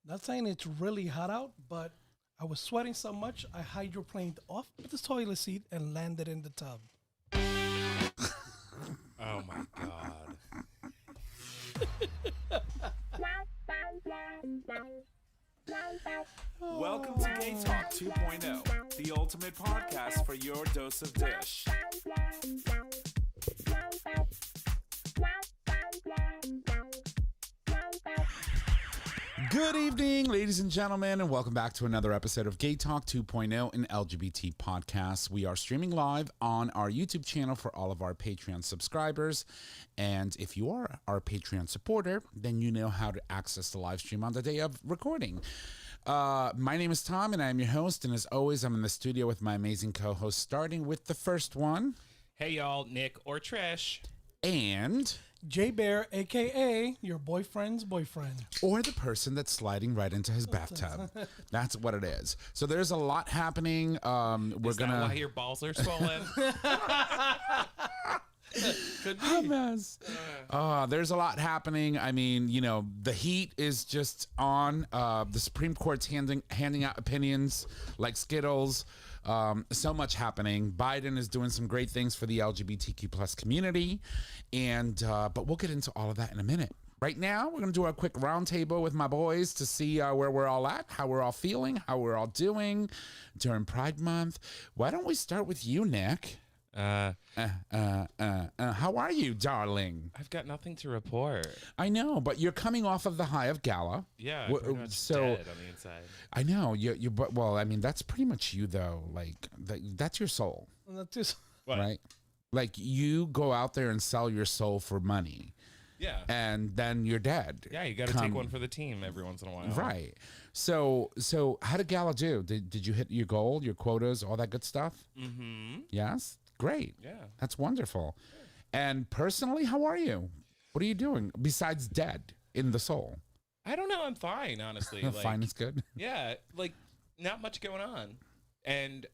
Not saying it's really hot out, but I was sweating so much I hydroplaned off the toilet seat and landed in the tub. Oh my god. Welcome to GayTalk 2.0, the ultimate podcast for your dose of dish. Good evening, ladies and gentlemen, and welcome back to another episode of GayTalk 2.0, an LGBT podcast. We are streaming live on our YouTube channel for all of our Patreon subscribers. And if you are our Patreon supporter, then you know how to access the live stream on the day of recording. My name is Tom, and I'm your host. And as always, I'm in the studio with my amazing co-host, starting with the first one. Hey y'all, Nick or Trish. And... J Bear, a.k.a. your boyfriend's boyfriend. Or the person that's sliding right into his bathtub. That's what it is. So there's a lot happening. Is that why your balls are swollen? Could be. Mess. There's a lot happening. I mean, you know, the heat is just on. The Supreme Court's handing out opinions like Skittles. So much happening. Biden is doing some great things for the LGBTQ plus community, and but we'll get into all of that in a minute. Right now, we're going to do a quick roundtable with my boys to see where we're all at, how we're all feeling, how we're all doing during Pride Month. Why don't we start with you, Nick? How are you, darling? I've got nothing to report. I know, but you're coming off of the high of gala. Yeah, I'm pretty much dead on the inside. I know you. But well, I mean, that's pretty much you, though. Like that's your soul, That's just right? Like you go out there and sell your soul for money. Yeah. And then you're dead. Yeah, you got to take one for the team every once in a while. Right. So how did gala do? Did you hit your goal, your quotas, all that good stuff? Mm-hmm. Yes. Great. Yeah. That's wonderful. And personally, how are you? What are you doing besides dead in the soul? I don't know. I'm fine, honestly. Fine is good. Yeah, like not much going on, and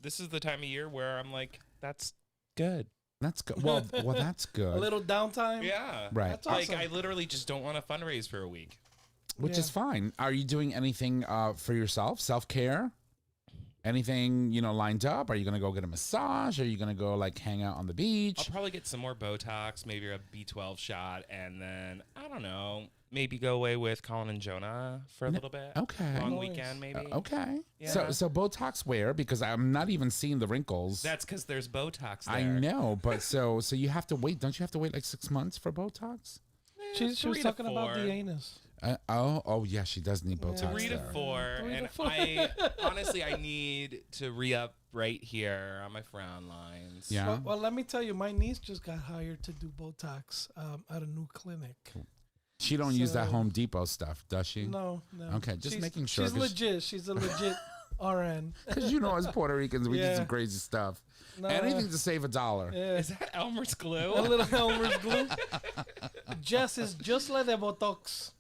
this is the time of year where I'm like, that's good. That's good. Well, that's good. a little downtime. Yeah. Right. That's awesome. Like I literally just don't want to fundraise for a week. Which is fine. Are you doing anything for yourself? Self-care? Anything, lined up? Are you going to go get a massage? Are you going to go like hang out on the beach? I'll probably get some more Botox, maybe a B12 shot, and then I don't know, maybe go away with Colin and Jonah for a little bit. Okay. Long Nice. weekend, maybe. Okay. Yeah. So Botox where? Because I'm not even seeing the wrinkles. That's because there's Botox there. I know, but so you have to wait. Don't you have to wait like 6 months for Botox? She was 3 to talking about 4. the anus. Oh yeah, she does need Botox. 3 to there. 4, 3 to and 4. I honestly I need to re-up right here on my frown lines. Yeah. Well, let me tell you, my niece just got hired to do Botox at a new clinic. She don't use that So- Home Depot stuff, does she? No. Okay, just making sure. She's legit. She's a legit RN. Because as Puerto Ricans, we do Yeah. some crazy stuff. No. Anything to save $1. Yeah. Is that Elmer's glue? A little Elmer's glue. Jess is just like the Botox.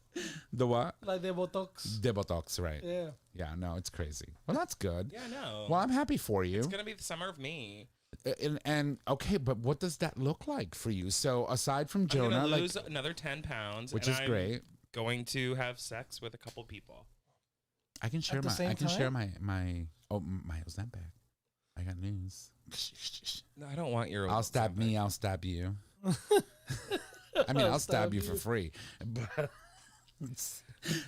The what? Like the Botox. The Botox, right? Yeah. Yeah, no, it's crazy. Well, that's good. Yeah, no. Well, I'm happy for you. It's gonna be the summer of me. And okay, but what does that look like for you? So aside from I'm Jonah, gonna like, lose another 10 pounds, which and is I'm great. Going to have sex with a couple people. I can share At the my. same I can time? share my. Oh, my Ozempic back. I got news. No, I don't want your. I'll stab me. I'll stab you. I mean, I'll stab you for free. But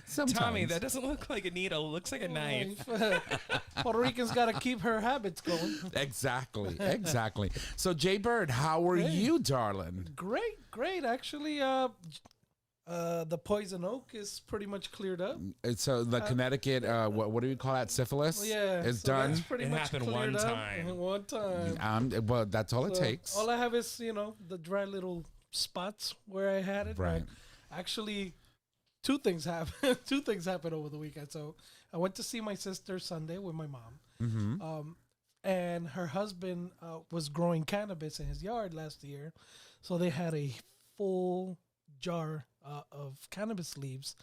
sometimes. Tommy, that doesn't look like a needle. It looks like a knife. Puerto Rican's got to keep her habits going. Exactly. So, Jay Bird, how are you, darling? Great. Actually, the poison oak is pretty much cleared up. So the Connecticut, what do we call that? Syphilis? Yeah, It's so done. that's pretty It much happened cleared one up. time. One time. Well, that's all it So takes. All I have is the dry little spots where I had it. Right. But actually, two things happened. Two things happened over the weekend. So I went to see my sister Sunday with my mom. Mm-hmm. And her husband was growing cannabis in his yard last year, so they had a full jar of cannabis leaves,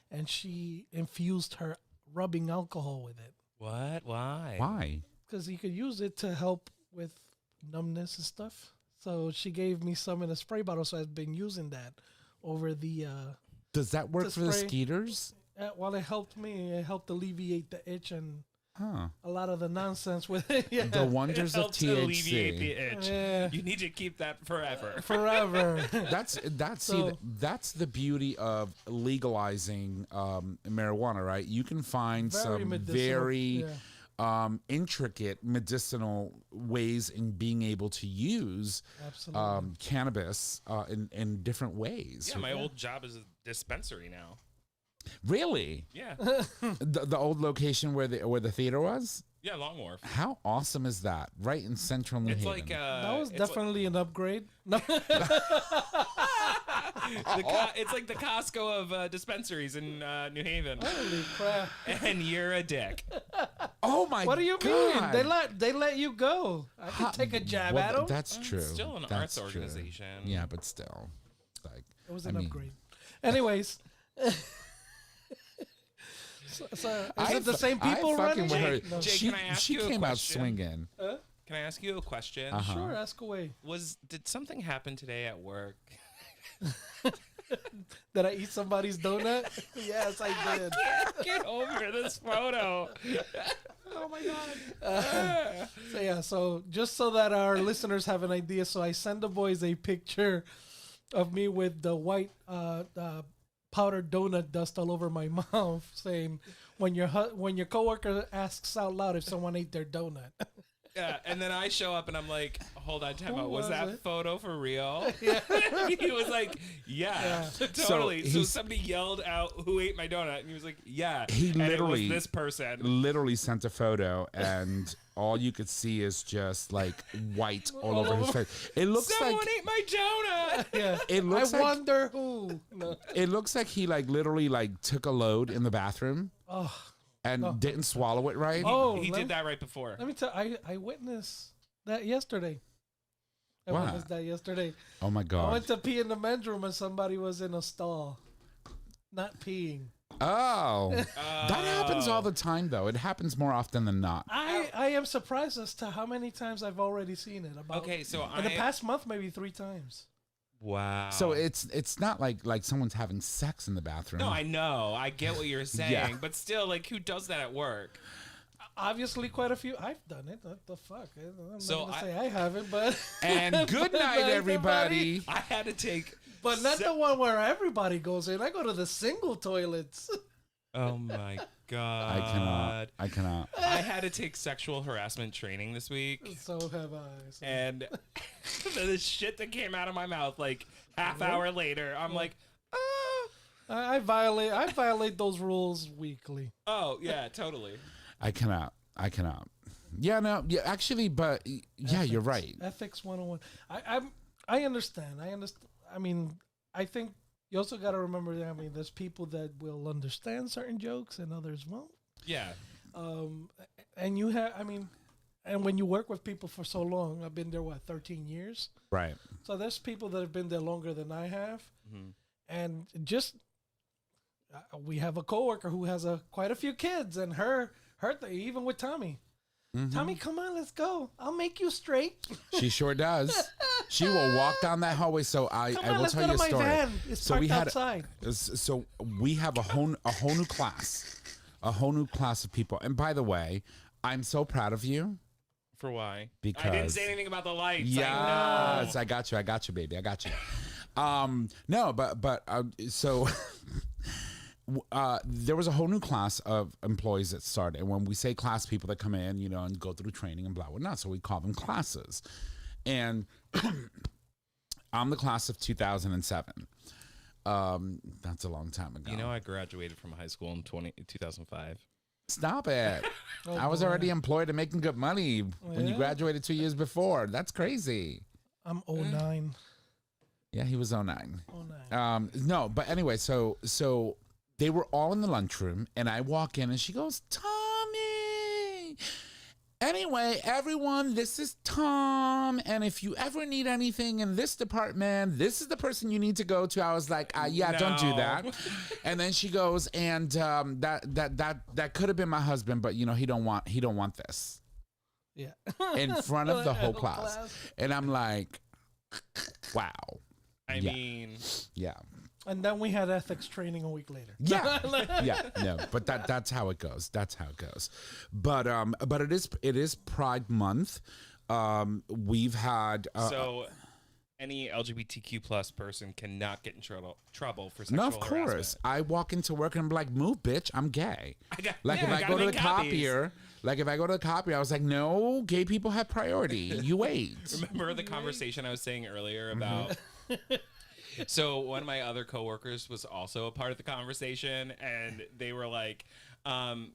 and she infused her rubbing alcohol with it. What? Why? Why? Because you could use it to help with numbness and stuff. So she gave me some in a spray bottle, so I've been using that over the. Does that work To for the spray. skeeters? Well, it helped me. It helped alleviate the itch and Huh. a lot of the nonsense with it. Yeah. The wonders of Helps alleviate the THC. itch. Yeah. You need to keep that forever. Forever. See, that's the beauty of legalizing marijuana, right? You can find Very some medicinal, very yeah. intricate medicinal ways in being able to use Absolutely. cannabis in different ways. Yeah, my old job is a dispensary now. Really? Yeah. The old location where the theater was? Yeah, Long Wharf. How awesome is that? Right in central New It's Haven. like That was it's definitely an upgrade. No. it's like the Costco of dispensaries in New Haven. Holy crap. And you're a dick. Oh my god. What do you mean? They let you go. I can take a jab at them. That's true. It's still an That's arts true. organization. Yeah, but still. Like It was I an mean, upgrade. Anyways. So is it the same people fucking running? with her. No. Jay, She, can I ask she you a came out question? swinging. Can I ask you a question? Uh-huh. Sure, ask away. Did something happen today at work? Did I eat somebody's donut? Yes, I did. Get over this photo. Oh my god. So just so that our listeners have an idea, so I send the boys a picture of me with the white powdered donut dust all over my mouth, saying, "When your coworker asks out loud if someone ate their donut." Yeah, and then I show up and I'm like, hold on, time Who out. Was was that it? photo for real? Yeah. He was like, yeah, totally. So somebody yelled out, who ate my donut? And he was like, yeah. He and it literally- was this person. Literally sent a photo, and all you could see is just like white all over his face. It looks Someone like ate my donut. Yeah. it looks I like wonder who. No. it looks like he like literally like took a load in the bathroom Oh, and didn't swallow it right. oh. He let did that right before. Let me tell. I witnessed that yesterday. I Wow. witnessed that yesterday. Oh my I god. went to pee in the men's room and somebody was in a stall, not peeing. Oh, that happens all the time though. It happens more often than not. I am surprised as to how many times I've already seen it. About Okay, so in the past month, maybe 3 times. Wow. So it's not like someone's having sex in the bathroom. No, I know. I get what you're saying. Yeah. But still, like, who does that at work? Obviously, quite a few. I've done it. What the fuck? I'm So not gonna say I haven't, but And good night, everybody. I had to take. But not the one where everybody goes in. I go to the single toilets. Oh my god. I cannot. I had to take sexual harassment training this week. So have I. So. And the shit that came out of my mouth, like half hour later, I'm like, I violate those rules weekly. oh yeah, totally. I cannot. Yeah, no, yeah, actually, but yeah, you're right. Ethics 101. I understand. I mean, I think you also got to remember that. I mean, there's people that will understand certain jokes and others won't. Yeah. And you have, I mean, and when you work with people for so long, I've been there, 13 years? Right. So there's people that have been there longer than I have. Mhm. And just, we have a coworker who has quite a few kids, and even with Tommy. Mm-hmm. Tommy, come on, let's go. I'll make you straight. She sure does. She will walk down that hallway. So I will let's tell go you a to my story. van. It's So parked outside. So we have a whole new class, of people. And by the way, I'm so proud of you. For why? Because I didn't say anything about the lights. Yes, I got you, baby. I got you. No, but so there was a whole new class of employees that started. And when we say class, people that come in, and go through training and blah, blah, blah. So we call them classes. And I'm the class of 2007. That's a long time ago. You know, I graduated from high school in 2005. Stop it. Oh, I was boy. already employed and making good money when you Yeah? graduated 2 years before. That's crazy. I'm 09. Yeah, he was 09. 09. No, but anyway, so they were all in the lunchroom, and I walk in, and she goes, Tommy. Anyway, everyone, this is Tom, and if you ever need anything in this department, this is the person you need to go to. I was like, yeah, don't do No. that. And then she goes, and that could have been my husband, but he don't want this Yeah. in front of the whole Whole class. class. And I'm like, wow. I Yeah. mean, Yeah. And then we had ethics training a week later. Yeah, yeah, no, but that's how it goes. That's how it goes. But it is Pride Month. We've had So any LGBTQ plus person cannot get in trouble for sexual no, of course. harassment. I walk into work and I'm like, move, bitch, I'm gay. If I go to the copier, I was like, no, gay people have priority. You wait. Remember the conversation I was saying earlier about? So one of my other coworkers was also a part of the conversation, and they were like,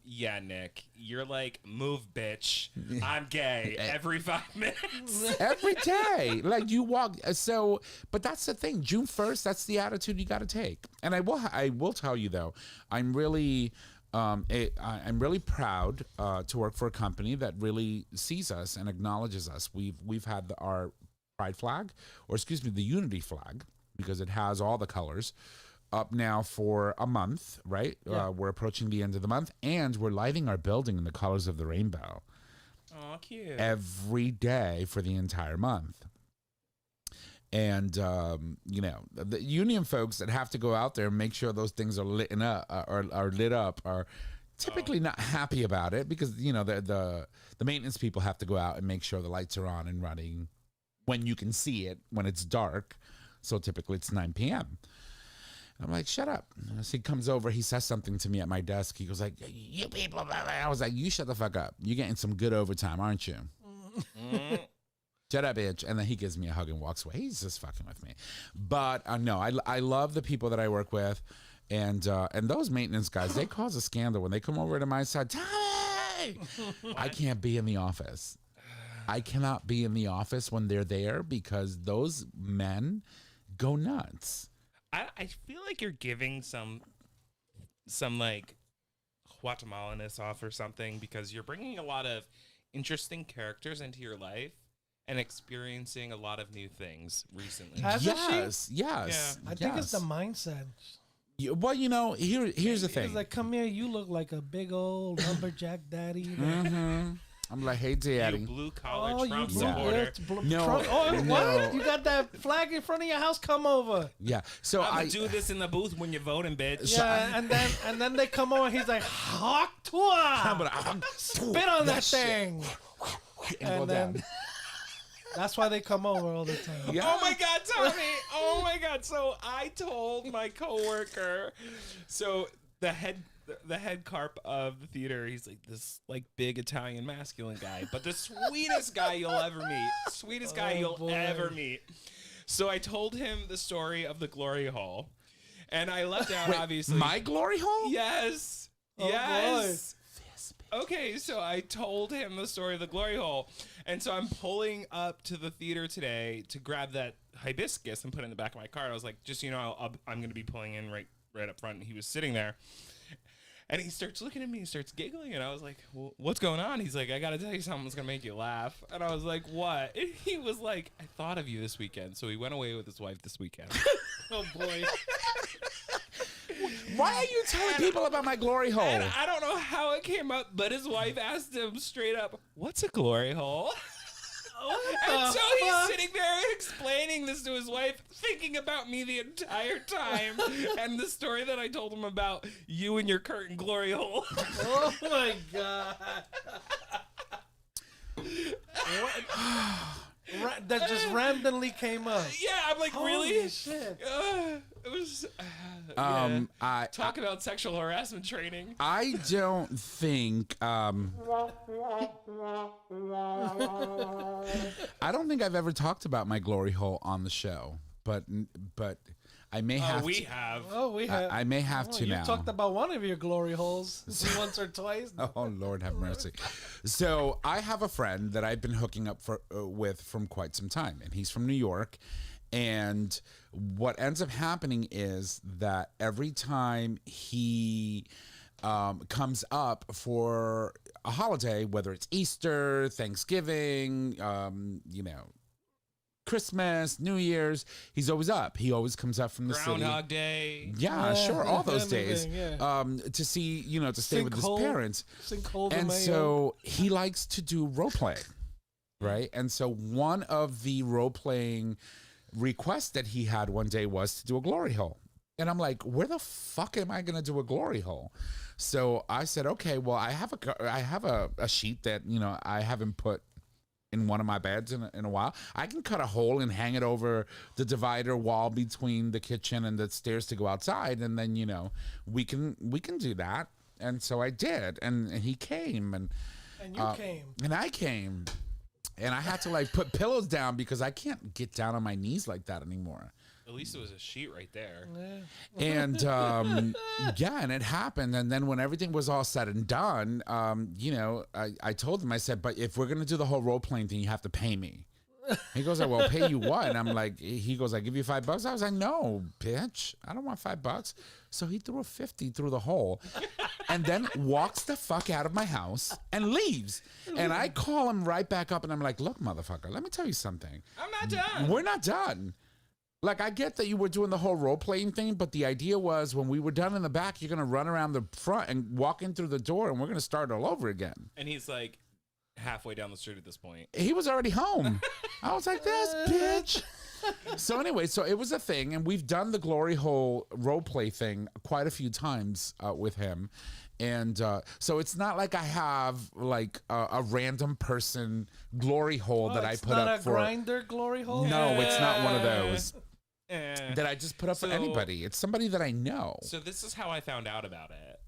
yeah, Nick, you're like, move, bitch. I'm gay every 5 minutes. Every day. Like you walk. So, but that's the thing. June 1st, that's the attitude you got to take. And I will tell you though, I'm really proud to work for a company that really sees us and acknowledges us. We've had our pride flag, or excuse me, the unity flag, because it has all the colors, up now for a month, right? Yeah. We're approaching the end of the month, and we're lighting our building in the colors of the rainbow. Oh, cute. Every day for the entire month. And, the union folks that have to go out there and make sure those things are lit up are typically not happy about it, because, the maintenance people have to go out and make sure the lights are on and running when you can see it, when it's dark. So typically it's 9 p.m. I'm like, shut up. As he comes over, he says something to me at my desk. He goes like, you people, blah, blah. I was like, you shut the fuck up. You're getting some good overtime, aren't you? Shut up, bitch. And then he gives me a hug and walks away. He's just fucking with me. But no, I love the people that I work with. And those maintenance guys, they cause a scandal when they come over to my side. Tommy! I can't be in the office. I cannot be in the office when they're there, because those men go nuts. I feel like you're giving some like Guatemalaness off or something, because you're bringing a lot of interesting characters into your life and experiencing a lot of new things recently. Yes. Yeah. I think it's the mindset. Well, here's the thing. It's like, come here, you look like a big old lumberjack daddy. I'm like, hey, daddy. You blue collar Trump you supporter. No, Trump. Oh, no. what? You got that flag in front of your house? Come over. Yeah. So I'm gonna do this in the booth when you're voting, bitch. Yeah, and then they come over. He's like, hawk to spit on that thing, and go down. That's why they come over all the time. Yeah. Oh my God, Tommy! Oh my God! So I told my coworker, so the head carp of the theater, he's like this like big Italian masculine guy, but the sweetest guy you'll ever meet. Sweetest guy you'll ever meet. So I told him the story of the glory hole, and I left out obviously my glory hole. Yes. Oh, yes. Okay, so I told him the story of the glory hole. And so I'm pulling up to the theater today to grab that hibiscus and put it in the back of my car. I was like, just so you know, I'm going to be pulling in right up front. And he was sitting there. And he starts looking at me and starts giggling. And I was like, well, what's going on? He's like, I got to tell you something that's going to make you laugh. And I was like, what? And he was like, I thought of you this weekend. So he went away with his wife this weekend. Oh, boy. Why are you telling people about my glory hole? And I don't know how it came up, but his wife asked him straight up, what's a glory hole? And so he's sitting there explaining this to his wife, thinking about me the entire time, and the story that I told him about you and your curtain glory hole. Oh, my God. That just randomly came up. Yeah, I'm like, Holy really? Shit. It was. Talk about sexual harassment training. I don't think. I don't think I've ever talked about my glory hole on the show, but I may have. We have. Oh, we have. I may have to you now. talked about one of your glory holes once or twice. Oh, Lord have mercy. So I have a friend that I've been hooking up with from quite some time, and he's from New York. And what ends up happening is that every time he comes up for a holiday, whether it's Easter, Thanksgiving, Christmas, New Year's, he's always up. He always comes up from the city. Groundhog Day. Yeah, sure, all those days. Yeah. To see, to stay with his parents. And Mayo. so he likes to do role play, right? And so one of the role playing requests that he had one day was to do a glory hole. And I'm like, where the fuck am I going to do a glory hole? So I said, okay, well, I have a sheet that, I haven't put in one of my beds in a while. I can cut a hole and hang it over the divider wall between the kitchen and the stairs to go outside. And then, we can do that. And so I did. And he came and you came. And I came. And I had to like put pillows down because I can't get down on my knees like that anymore. At least it was a sheet right there. Yeah. And and it happened. And then when everything was all said and done, I told him, I said, but if we're gonna do the whole role playing thing, you have to pay me. He goes, well, pay you what? And I'm like, he goes, I give you $5. I was like, no, bitch, I don't want $5. So he threw a 50 through the hole and then walks the fuck out of my house and leaves. And I call him right back up and I'm like, look, motherfucker, let me tell you something. I'm not done. We're not done. Like, I get that you were doing the whole role-playing thing, but the idea was when we were done in the back, you're going to run around the front and walk in through the door, and we're going to start all over again. And he's like halfway down the street at this point. He was already home. I was like, this bitch. So anyway, so it was a thing, and we've done the glory hole role-play thing quite a few times with him. And so it's not like I have like a random person glory hole that I put up for. It's not a grinder glory hole? No, it's not one of those. That I just put up for anybody. It's somebody that I know. So this is how I found out about it.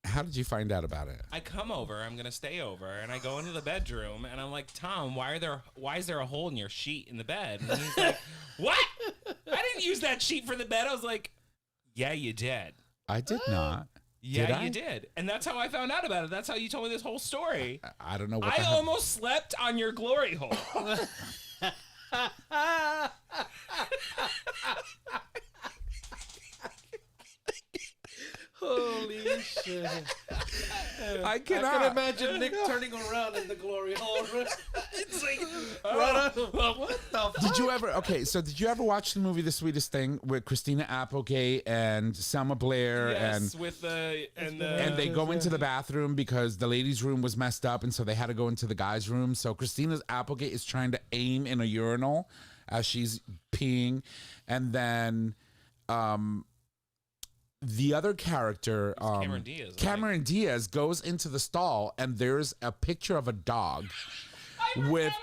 How did you find out about it? I come over, I'm gonna stay over, and I go into the bedroom, and I'm like, Tom, why is there a hole in your sheet in the bed? And he's like, what? I didn't use that sheet for the bed. I was like, yeah, you did. I did not. Yeah, you did. And that's how I found out about it. That's how you told me this whole story. I don't know what I almost slept on your glory hole. Holy shit. I cannot. I can imagine Nick turning around in the glory hole. It's like, what the fuck? Did you ever watch the movie The Sweetest Thing with Christina Applegate and Selma Blair? Yes, and with and they go into the bathroom because the ladies' room was messed up, and so they had to go into the guys' room. So Christina Applegate is trying to aim in a urinal as she's peeing, and then the other character, Cameron Diaz, goes into the stall, and there's a picture of a dog with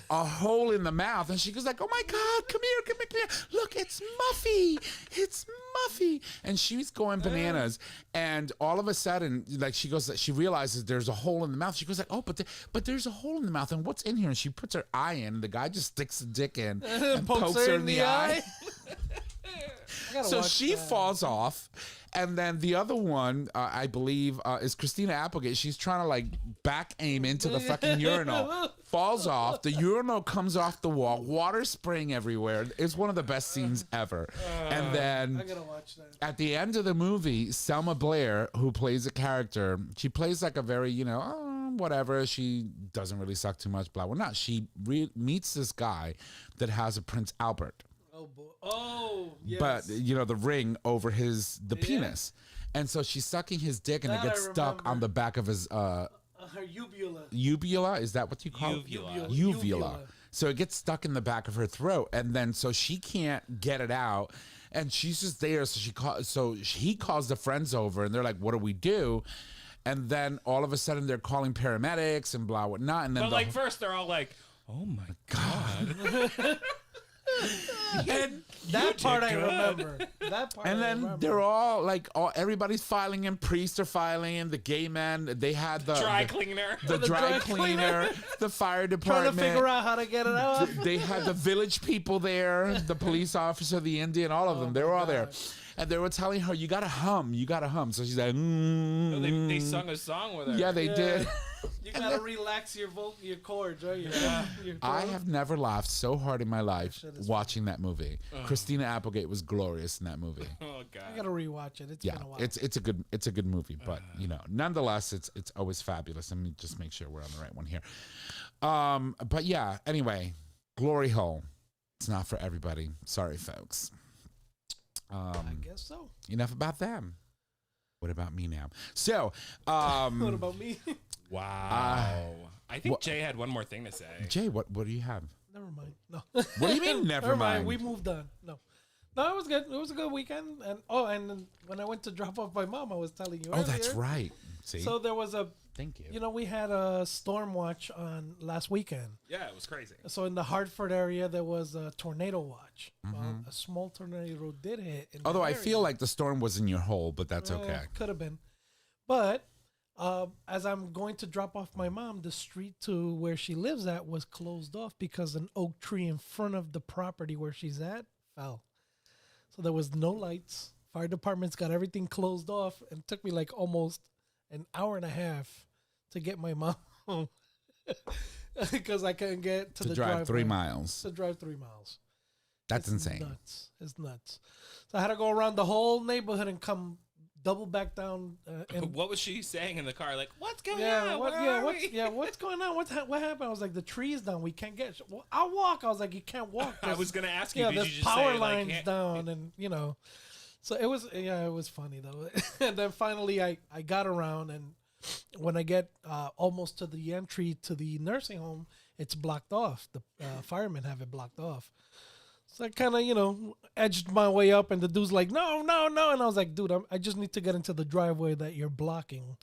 a hole in the mouth, and she goes like, "Oh my God, come here! Look, it's Muffy!" And she's going bananas, and all of a sudden, like she realizes there's a hole in the mouth. She goes like, "Oh, but there's a hole in the mouth, and what's in here?" And she puts her eye in, and the guy just sticks a dick in and pokes her in the eye. So she falls off, and then the other one, I believe, is Christina Applegate. She's trying to like back aim into the fucking urinal, falls off. The urinal comes off the wall, water spraying everywhere. It's one of the best scenes ever. And then I gotta watch that. at the end of the movie, Selma Blair, who plays a character, she plays like a very, whatever. She doesn't really suck too much, blah, blah, blah. She meets this guy that has a Prince Albert. Oh boy! Oh yes. But the ring over the penis, and so she's sucking his dick, and it gets stuck on the back of his her uvula. Uvula, is that what you call it? Uvula. So it gets stuck in the back of her throat, and then so she can't get it out, and she's just there. So he calls the friends over, and they're like, "What do we do?" And then all of a sudden they're calling paramedics and blah whatnot, and then first they're all like, "Oh my God." And that part I remember. That part. And then they're all like, everybody's filing in. Priests are filing in. The gay men. They had the dry cleaner, the dry cleaner, the fire department. Trying to figure out how to get it out. They had the village people there, the police officer, the Indian, all of them. They were all there. And they were telling her, you gotta hum. So she's like, They sung a song with her. Yeah, they did. You gotta relax your chords, right? Your I have never laughed so hard in my life watching that movie. Christina Applegate was glorious in that movie. Oh God! I gotta rewatch it. It's been a while. It's a good movie, but nonetheless, it's always fabulous. Let me just make sure we're on the right one here. But yeah, anyway, glory hole. It's not for everybody. Sorry, folks. I guess so. Enough about them. What about me now? So, what about me? Wow. I think Jay had one more thing to say. Jay, what do you have? Never mind. No. What do you mean never mind? We moved on. No. No, it was good. It was a good weekend. And then when I went to drop off my mom, I was telling you. Oh, earlier. that's right. See, So there was a. thank you. You know, we had a storm watch on last weekend. Yeah, it was crazy. So in the Hartford area, there was a tornado watch. Well, a small tornado did hit. In Although that I area. feel like the storm was in your hole, but that's okay. Could have been. But as I'm going to drop off my mom, the street to where she lives at was closed off because an oak tree in front of the property where she's at fell. So there was no lights. Fire departments got everything closed off, and it took me like almost an hour and a half to get my mom home because I couldn't get to the drive 3 driveway. miles. To drive 3 miles. That's It's insane. Nuts. It's nuts. So I had to go around the whole neighborhood and come double back down. And What was she saying in the car? Like, what's going on? what's going on? What happened? I was like, the tree's down. We can't get. Well, I'll walk. I was like, you can't walk. I was gonna ask you. Yeah, Did there's you just power say, lines like, down, and so it was. Yeah, it was funny though. And then finally, I got around, and when I get almost to the entry to the nursing home, it's blocked off. The firemen have it blocked off. So I kind of, edged my way up, and the dude's like, no. And I was like, dude, I just need to get into the driveway that you're blocking.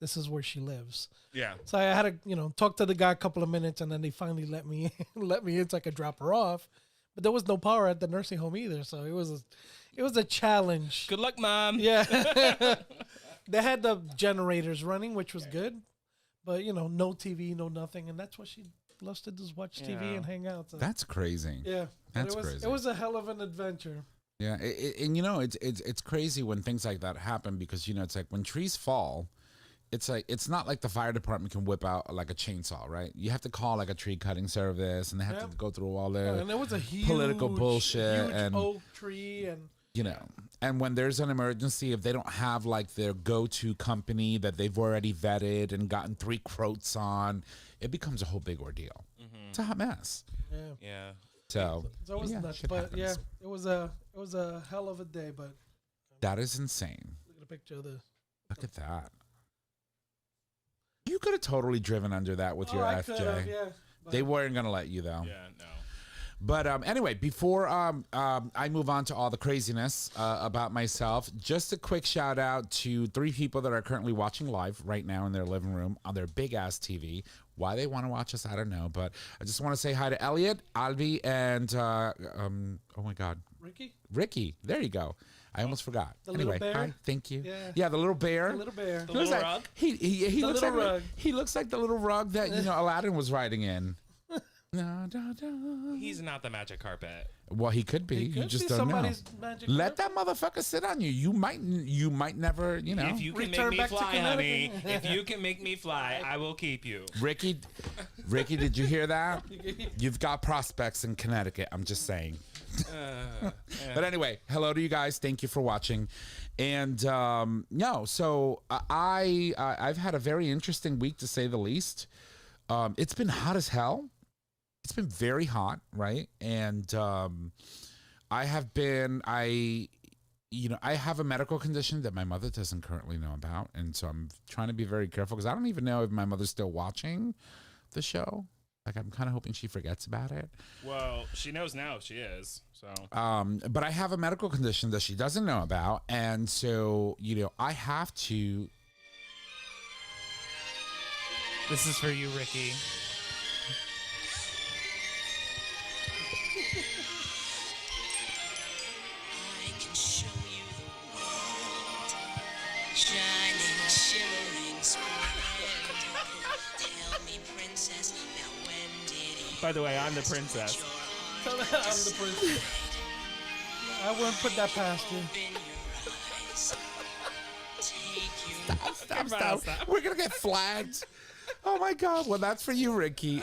This is where she lives. Yeah. So I had to, talk to the guy a couple of minutes, and then they finally let me in so I could drop her off. But there was no power at the nursing home either, so it was a challenge. Good luck, Mom. Yeah. They had the generators running, which was good. But, no TV, no nothing. And that's what she loves to do, is watch TV and hang out. So. That's crazy. Yeah. That's crazy. It was a hell of an adventure. Yeah, and it's crazy when things like that happen because it's like when trees fall, it's like it's not like the fire department can whip out like a chainsaw, right? You have to call like a tree cutting service, and they have to go through all the And it was a huge political bullshit and oak tree and. And when there's an emergency, if they don't have like their go-to company that they've already vetted and gotten 3 quotes on, it becomes a whole big ordeal. Mm-hmm. It's a hot mess. Yeah. So it was nuts, shit but happens. it was a hell of a day. But That is insane. look at a picture of the. Look at that. You could have totally driven under that with your I FJ. could've, yeah. But They weren't gonna let you though. Yeah. No. But anyway, before I move on to all the craziness about myself, just a quick shout out to 3 people that are currently watching live right now in their living room on their big ass TV. Why they want to watch us, I don't know. But I just want to say hi to Elliot, Alvi, and oh my God, Ricky. There you go. I almost forgot. The Anyway, little bear? hi, thank you. Yeah. The little bear. The little bear. The little rug? He looks little like rug. he looks like the little rug that Aladdin was riding in. He's not the magic carpet. Well, he could be. It You could just be don't know. somebody's magic Let carpet. that motherfucker sit on you. You might never, If you can Return make me back to fly, honey, Connecticut. if you can make me fly, I will keep you. Ricky, did you hear that? You've got prospects in Connecticut. I'm just saying. But anyway, hello to you guys. Thank you for watching. And so I've had a very interesting week to say the least. It's been hot as hell. It's been very hot, right? And I have a medical condition that my mother doesn't currently know about, and so I'm trying to be very careful because I don't even know if my mother's still watching the show. Like, I'm kind of hoping she forgets about it. Well, she knows now. She is. So. But I have a medical condition that she doesn't know about, and so I have to. This is for you, Ricky. I can show you the world, shining, shimmering, splendid. Tell me, princess, now when did it By the way, I'm the princess. I'm the princess. I wouldn't put that past you. open your eyes? Take you Stop. We're gonna get flagged. Oh my God. Well, that's for you, Ricky.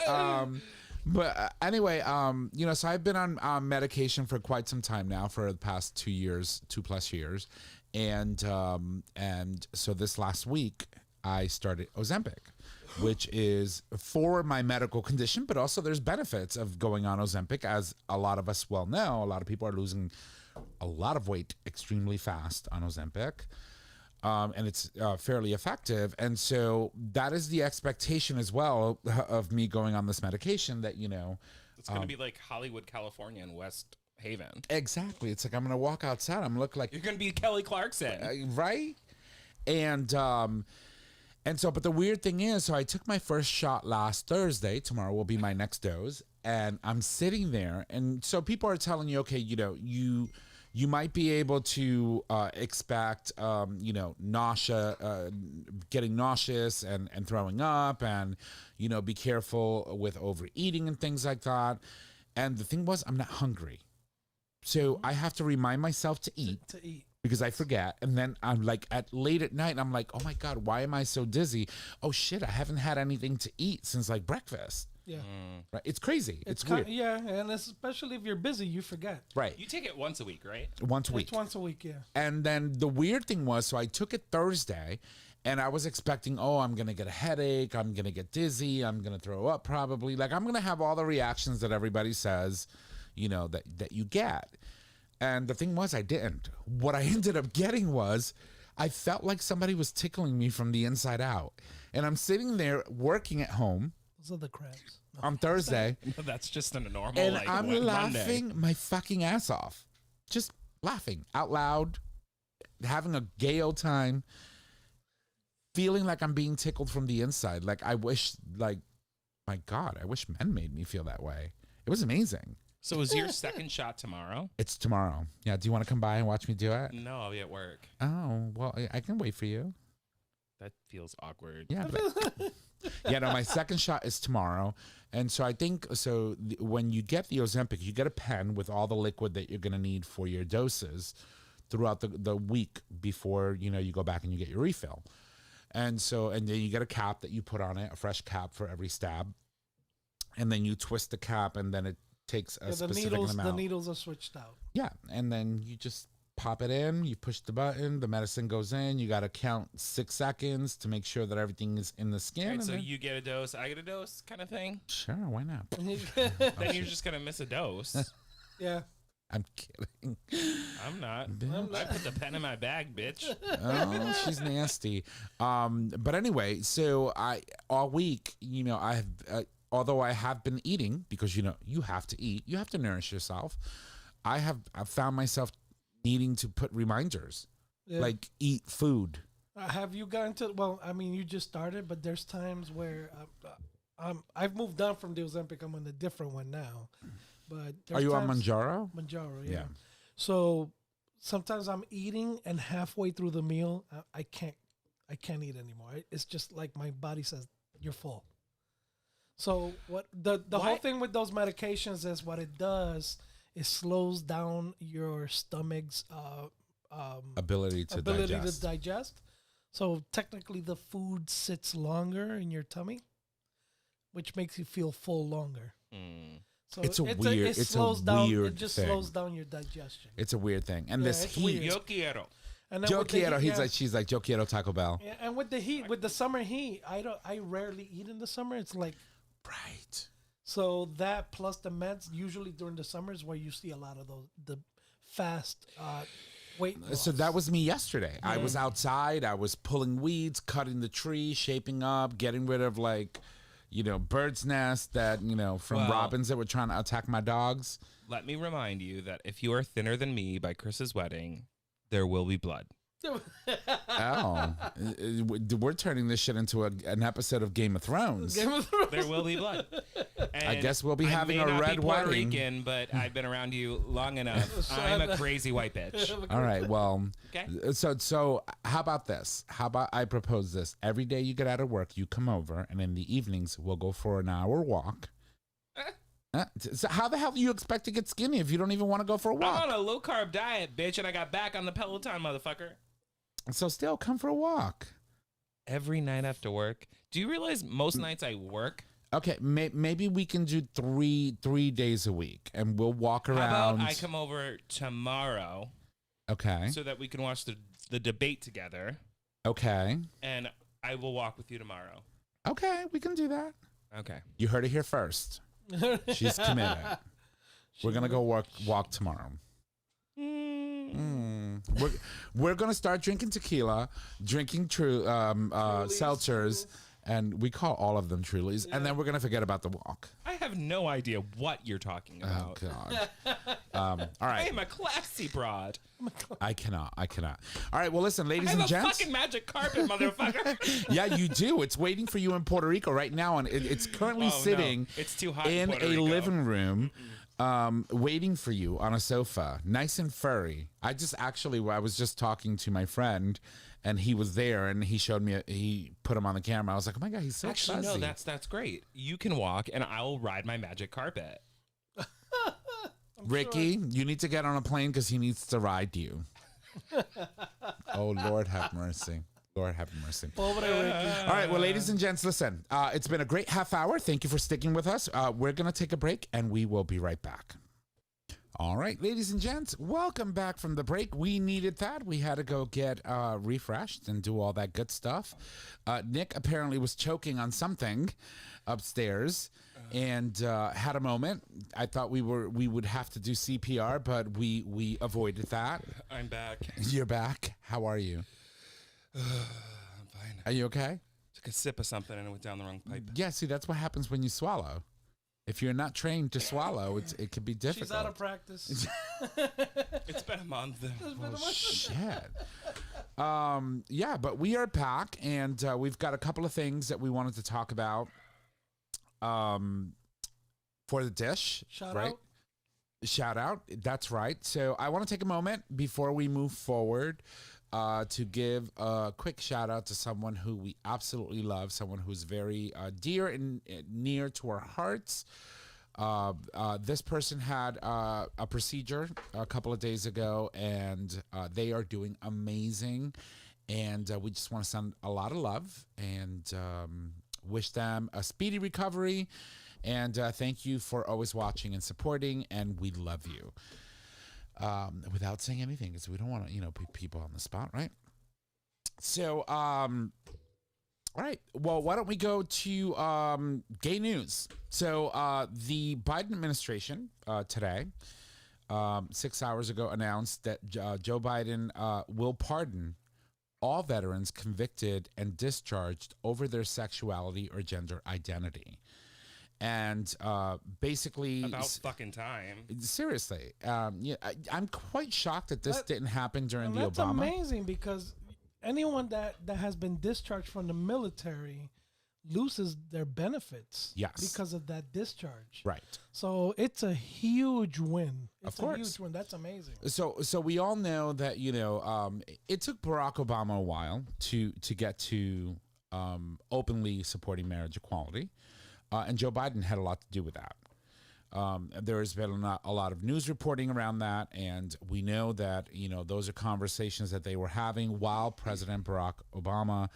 But anyway, so I've been on medication for quite some time now, for the past 2+ years, and so this last week I started Ozempic, which is for my medical condition, but also there's benefits of going on Ozempic, as a lot of us well know. A lot of people are losing a lot of weight extremely fast on Ozempic. And it's fairly effective. And so that is the expectation as well of me going on this medication, that, It's going to be like Hollywood, California, and West haven. Exactly. It's like I'm gonna walk outside. I'm gonna look like You're gonna be Kelly Clarkson, right? And so, but the weird thing is, so I took my first shot last Thursday. Tomorrow will be my next dose, and I'm sitting there, and so people are telling you, okay, you might be able to expect, nausea, getting nauseous and throwing up, and be careful with overeating and things like that. And the thing was, I'm not hungry, so I have to remind myself to eat. Because I forget, and then I'm like late at night, and I'm like, oh my God, why am I so dizzy? Oh shit, I haven't had anything to eat since like breakfast. Yeah, right. It's crazy. It's weird. Weird. Yeah, and especially if you're busy, you forget. Right. You take it once a week, right? Once a week. It's once a week, yeah. And then the weird thing was, so I took it Thursday, and I was expecting, I'm gonna get a headache, I'm gonna get dizzy, I'm gonna throw up probably. Like I'm gonna have all the reactions that everybody says, that you get. And the thing was, I didn't. What I ended up getting was, I felt like somebody was tickling me from the inside out. And I'm sitting there working at home. Those are the crabs. On Thursday. That's just a normal, and I'm laughing Monday. my fucking ass off. Just laughing out loud, having a gay old time, feeling like I'm being tickled from the inside. Like I wish, my God, I wish men made me feel that way. It was amazing. So is your second shot tomorrow? It's tomorrow. Yeah. Do you want to come by and watch me do it? No, I'll be at work. Oh, well, I can wait for you. That feels awkward. Yeah. But, no, my second shot is tomorrow. And so I think, when you get the Ozempic, you get a pen with all the liquid that you're going to need for your doses throughout the week before, you go back and you get your refill. And then you get a cap that you put on it, a fresh cap for every stab. And then you twist the cap, and then it takes a specific amount. The needles are switched out. Yeah, and then you just pop it in, you push the button, the medicine goes in, you got to count 6 seconds to make sure that everything is in the skin. Right, so you get a dose, I get a dose kind of thing? Sure, why not? Then you're just going to miss a dose. Yeah. I'm kidding. I'm not. I put the pen in my bag, bitch. Oh, she's nasty. But anyway, so all week, I have... although I have been eating, because, you have to eat. You have to nourish yourself. I've found myself needing to put reminders, like eat food. Have you gotten to, well, I mean, you just started, but there's times where I've moved on from the Ozempic. I'm on a different one now. But Are you on Manjaro? Manjaro, yeah. So sometimes I'm eating, and halfway through the meal, I can't eat anymore. It's just like my body says, you're full. So what the whole thing with those medications is, what it does is slows down your stomach's ability to digest. So technically the food sits longer in your tummy, which makes you feel full longer. So it slows down your digestion. It's a weird thing. And this heat. Yo quiero. Yo quiero. She's like, yo quiero Taco Bell. Yeah, and with the heat, with the summer heat, I rarely eat in the summer. It's like, right. So that plus the meds, usually during the summers where you see a lot of the fast weight loss. So that was me yesterday. I was outside. I was pulling weeds, cutting the tree, shaping up, getting rid of bird's nest that, from robins that were trying to attack my dogs. Let me remind you that if you are thinner than me by Chris's wedding, there will be blood. Oh, we're turning this shit into an episode of Game of Thrones. There will be blood. And I guess we'll be having a red Puerto wedding. Rican, but I've been around you long enough. I'm a crazy white bitch. All right, well, okay. So how about this? How about I propose this? Every day you get out of work, you come over, and in the evenings we'll go for an hour walk. So how the hell do you expect to get skinny if you don't even want to go for a walk? I'm on a low carb diet, bitch, and I got back on the Peloton, motherfucker. So still come for a walk. Every night after work. Do you realize most nights I work? Okay, maybe we can do three days a week, and we'll walk around. How about I come over tomorrow? Okay. So that we can watch the debate together. Okay. And I will walk with you tomorrow. Okay, we can do that. Okay. You heard it here first. She's committed. We're gonna go walk tomorrow. We're gonna start drinking tequila, drinking seltzers, and we call all of them Trulies, and then we're gonna forget about the walk. I have have no idea what you're talking about. Oh God. All I right. am a classy broad. I cannot. All right. Well, listen, I ladies have and a gents. fucking magic carpet, motherfucker. Yeah, you do. It's waiting for you in Puerto Rico right now, and it's currently Oh, sitting no. It's too hot in Puerto a Rico. living room, waiting for you on a sofa, nice and furry. I was just talking to my friend, and he was there, and he showed me. He put him on the camera. I was like, oh my God, he's so Actually, fuzzy. no, that's great. You can walk, and I'll ride my magic carpet. Ricky, you need to get on a plane because he needs to ride you. Oh, Lord have mercy. Lord have mercy. Pobre Ricky. All right, well, ladies and gents, listen. It's been a great half hour. Thank you for sticking with us. We're going to take a break, and we will be right back. All right, ladies and gents, welcome back from the break. We needed that. We had to go get refreshed and do all that good stuff. Nick apparently was choking on something upstairs and had a moment. I thought we would have to do CPR, but we avoided that. I'm back. You're back. How are you? I'm fine. Are you okay? Took a sip of something and it went down the wrong pipe. Yeah, see, that's what happens when you swallow. If you're not trained to swallow, it can be difficult. She's out of practice. It's been a month. Shit. Yeah, but we are back, and we've got a couple of things that we wanted to talk about for the dish. Shout right? out. Shout out. That's right. So I want to take a moment before we move forward to give a quick shout out to someone who we absolutely love, someone who's very dear and near to our hearts. This person had a procedure a couple of days ago, and they are doing amazing. And we just want to send a lot of love and wish them a speedy recovery. And thank you for always watching and supporting, and we love you. Without saying anything, because we don't want to, put people on the spot, right? So, all right. Well, why don't we go to gay news? So, the Biden administration today, 6 hours ago, announced that Joe Biden will pardon all veterans convicted and discharged over their sexuality or gender identity. And basically, About fucking time. seriously, I'm quite shocked that this didn't happen during And the that's Obama. amazing because anyone that has been discharged from the military loses their benefits Yes. because of that discharge. Right. So it's a huge win. It's Of course. a huge win. That's amazing. So we all know that it took Barack Obama a while to get to openly supporting marriage equality. And Joe Biden had a lot to do with that. There has been a lot of news reporting around that, and we know that those are conversations that they were having while President Barack Obama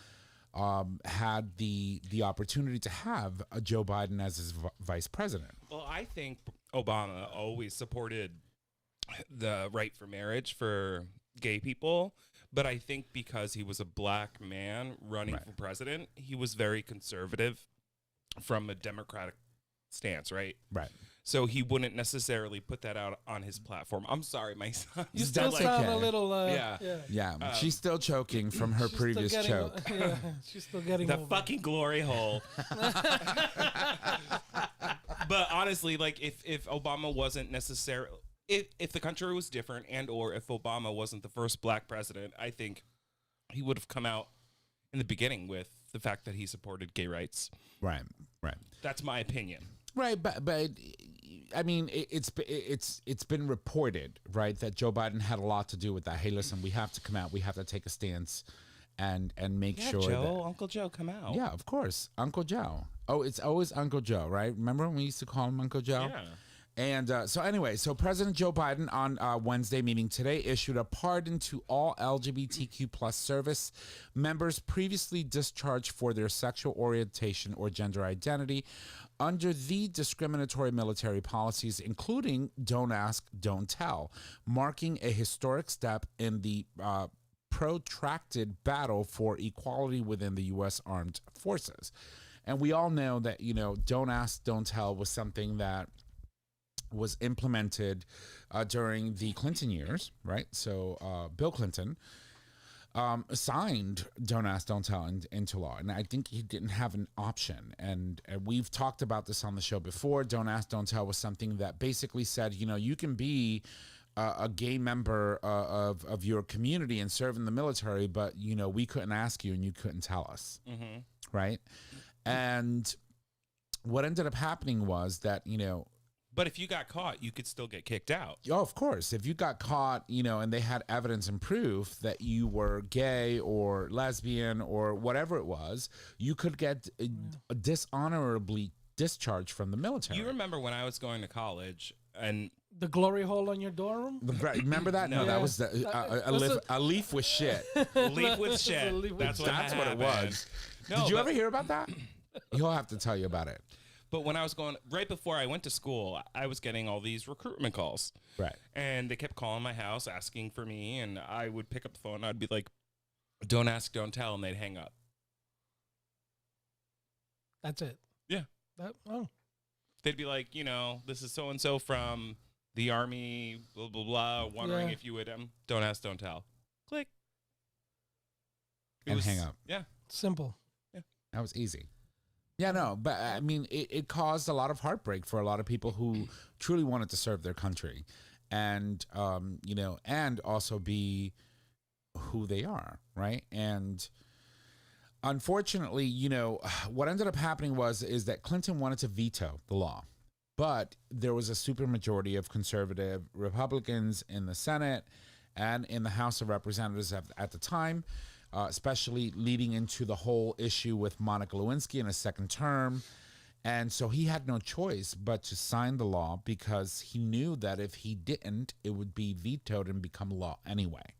had the opportunity to have Joe Biden as his vice president. Well, I think Obama always supported the right for marriage for gay people, but I think because he was a black man running Right. for president, he was very conservative from a Democratic stance, right? Right. So he wouldn't necessarily put that out on his platform. I'm sorry, my son. You still That's sound okay. a little. Yeah. Yeah, she's still choking from her She's still previous getting- choke. Yeah, she's still getting The over it. fucking glory hole. But honestly, like if Obama wasn't necessarily, if the country was different, and or if Obama wasn't the first black president, I think he would have come out in the beginning with the fact that he supported gay rights. Right. Right. That's my opinion. Right, but I mean, it's been reported, right, that Joe Biden had a lot to do with that. Hey, listen, we have to come out. We have to take a stance and make Yeah, sure Joe, Uncle Joe, come out. that. Yeah, of course, Uncle Joe. Oh, it's always Uncle Joe, right? Remember when we used to call him Uncle Joe? Yeah. And so President Joe Biden on Wednesday, meaning today, issued a pardon to all LGBTQ plus service members previously discharged for their sexual orientation or gender identity under the discriminatory military policies, including Don't Ask, Don't Tell, marking a historic step in the protracted battle for equality within the U.S. Armed Forces. And we all know that, Don't Ask, Don't Tell was something that was implemented during the Clinton years, right? So Bill Clinton signed Don't Ask, Don't Tell into law. And I think he didn't have an option. And we've talked about this on the show before. Don't Ask, Don't Tell was something that basically said, you can be a gay member of your community and serve in the military, but, we couldn't ask you and you couldn't tell us. Mm-hmm. Right? And what ended up happening was that, but if you got caught, you could still get kicked out. oh, of course, if you got caught, and they had evidence and proof that you were gay or lesbian or whatever it was, you could get dishonorably discharged from the military. You remember when I was going to college and The glory hole on your dorm room? Remember that? No, Yeah. that was a leaf with shit. leaf with shit. That's what That's what it happened. was. No, Did you but- ever hear about that? He'll have to tell you about it. But when I was going, right before I went to school, I was getting all these recruitment calls. Right. And they kept calling my house, asking for me. And I would pick up the phone and I'd be like, don't ask, don't tell. And they'd hang up. That's it. Yeah. They'd be like, this is so-and-so from the Army, blah, blah, blah, wondering Yeah. if you would, don't ask, don't tell. Click. And hang up. Yeah. Simple. That was easy. Yeah, no, but I mean, it caused a lot of heartbreak for a lot of people who truly wanted to serve their country, and and also be who they are, right? And unfortunately, what ended up happening is that Clinton wanted to veto the law, but there was a supermajority of conservative Republicans in the Senate and in the House of Representatives at the time. Especially leading into the whole issue with Monica Lewinsky in a second term. And so he had no choice but to sign the law because he knew that if he didn't, it would be vetoed and become law anyway.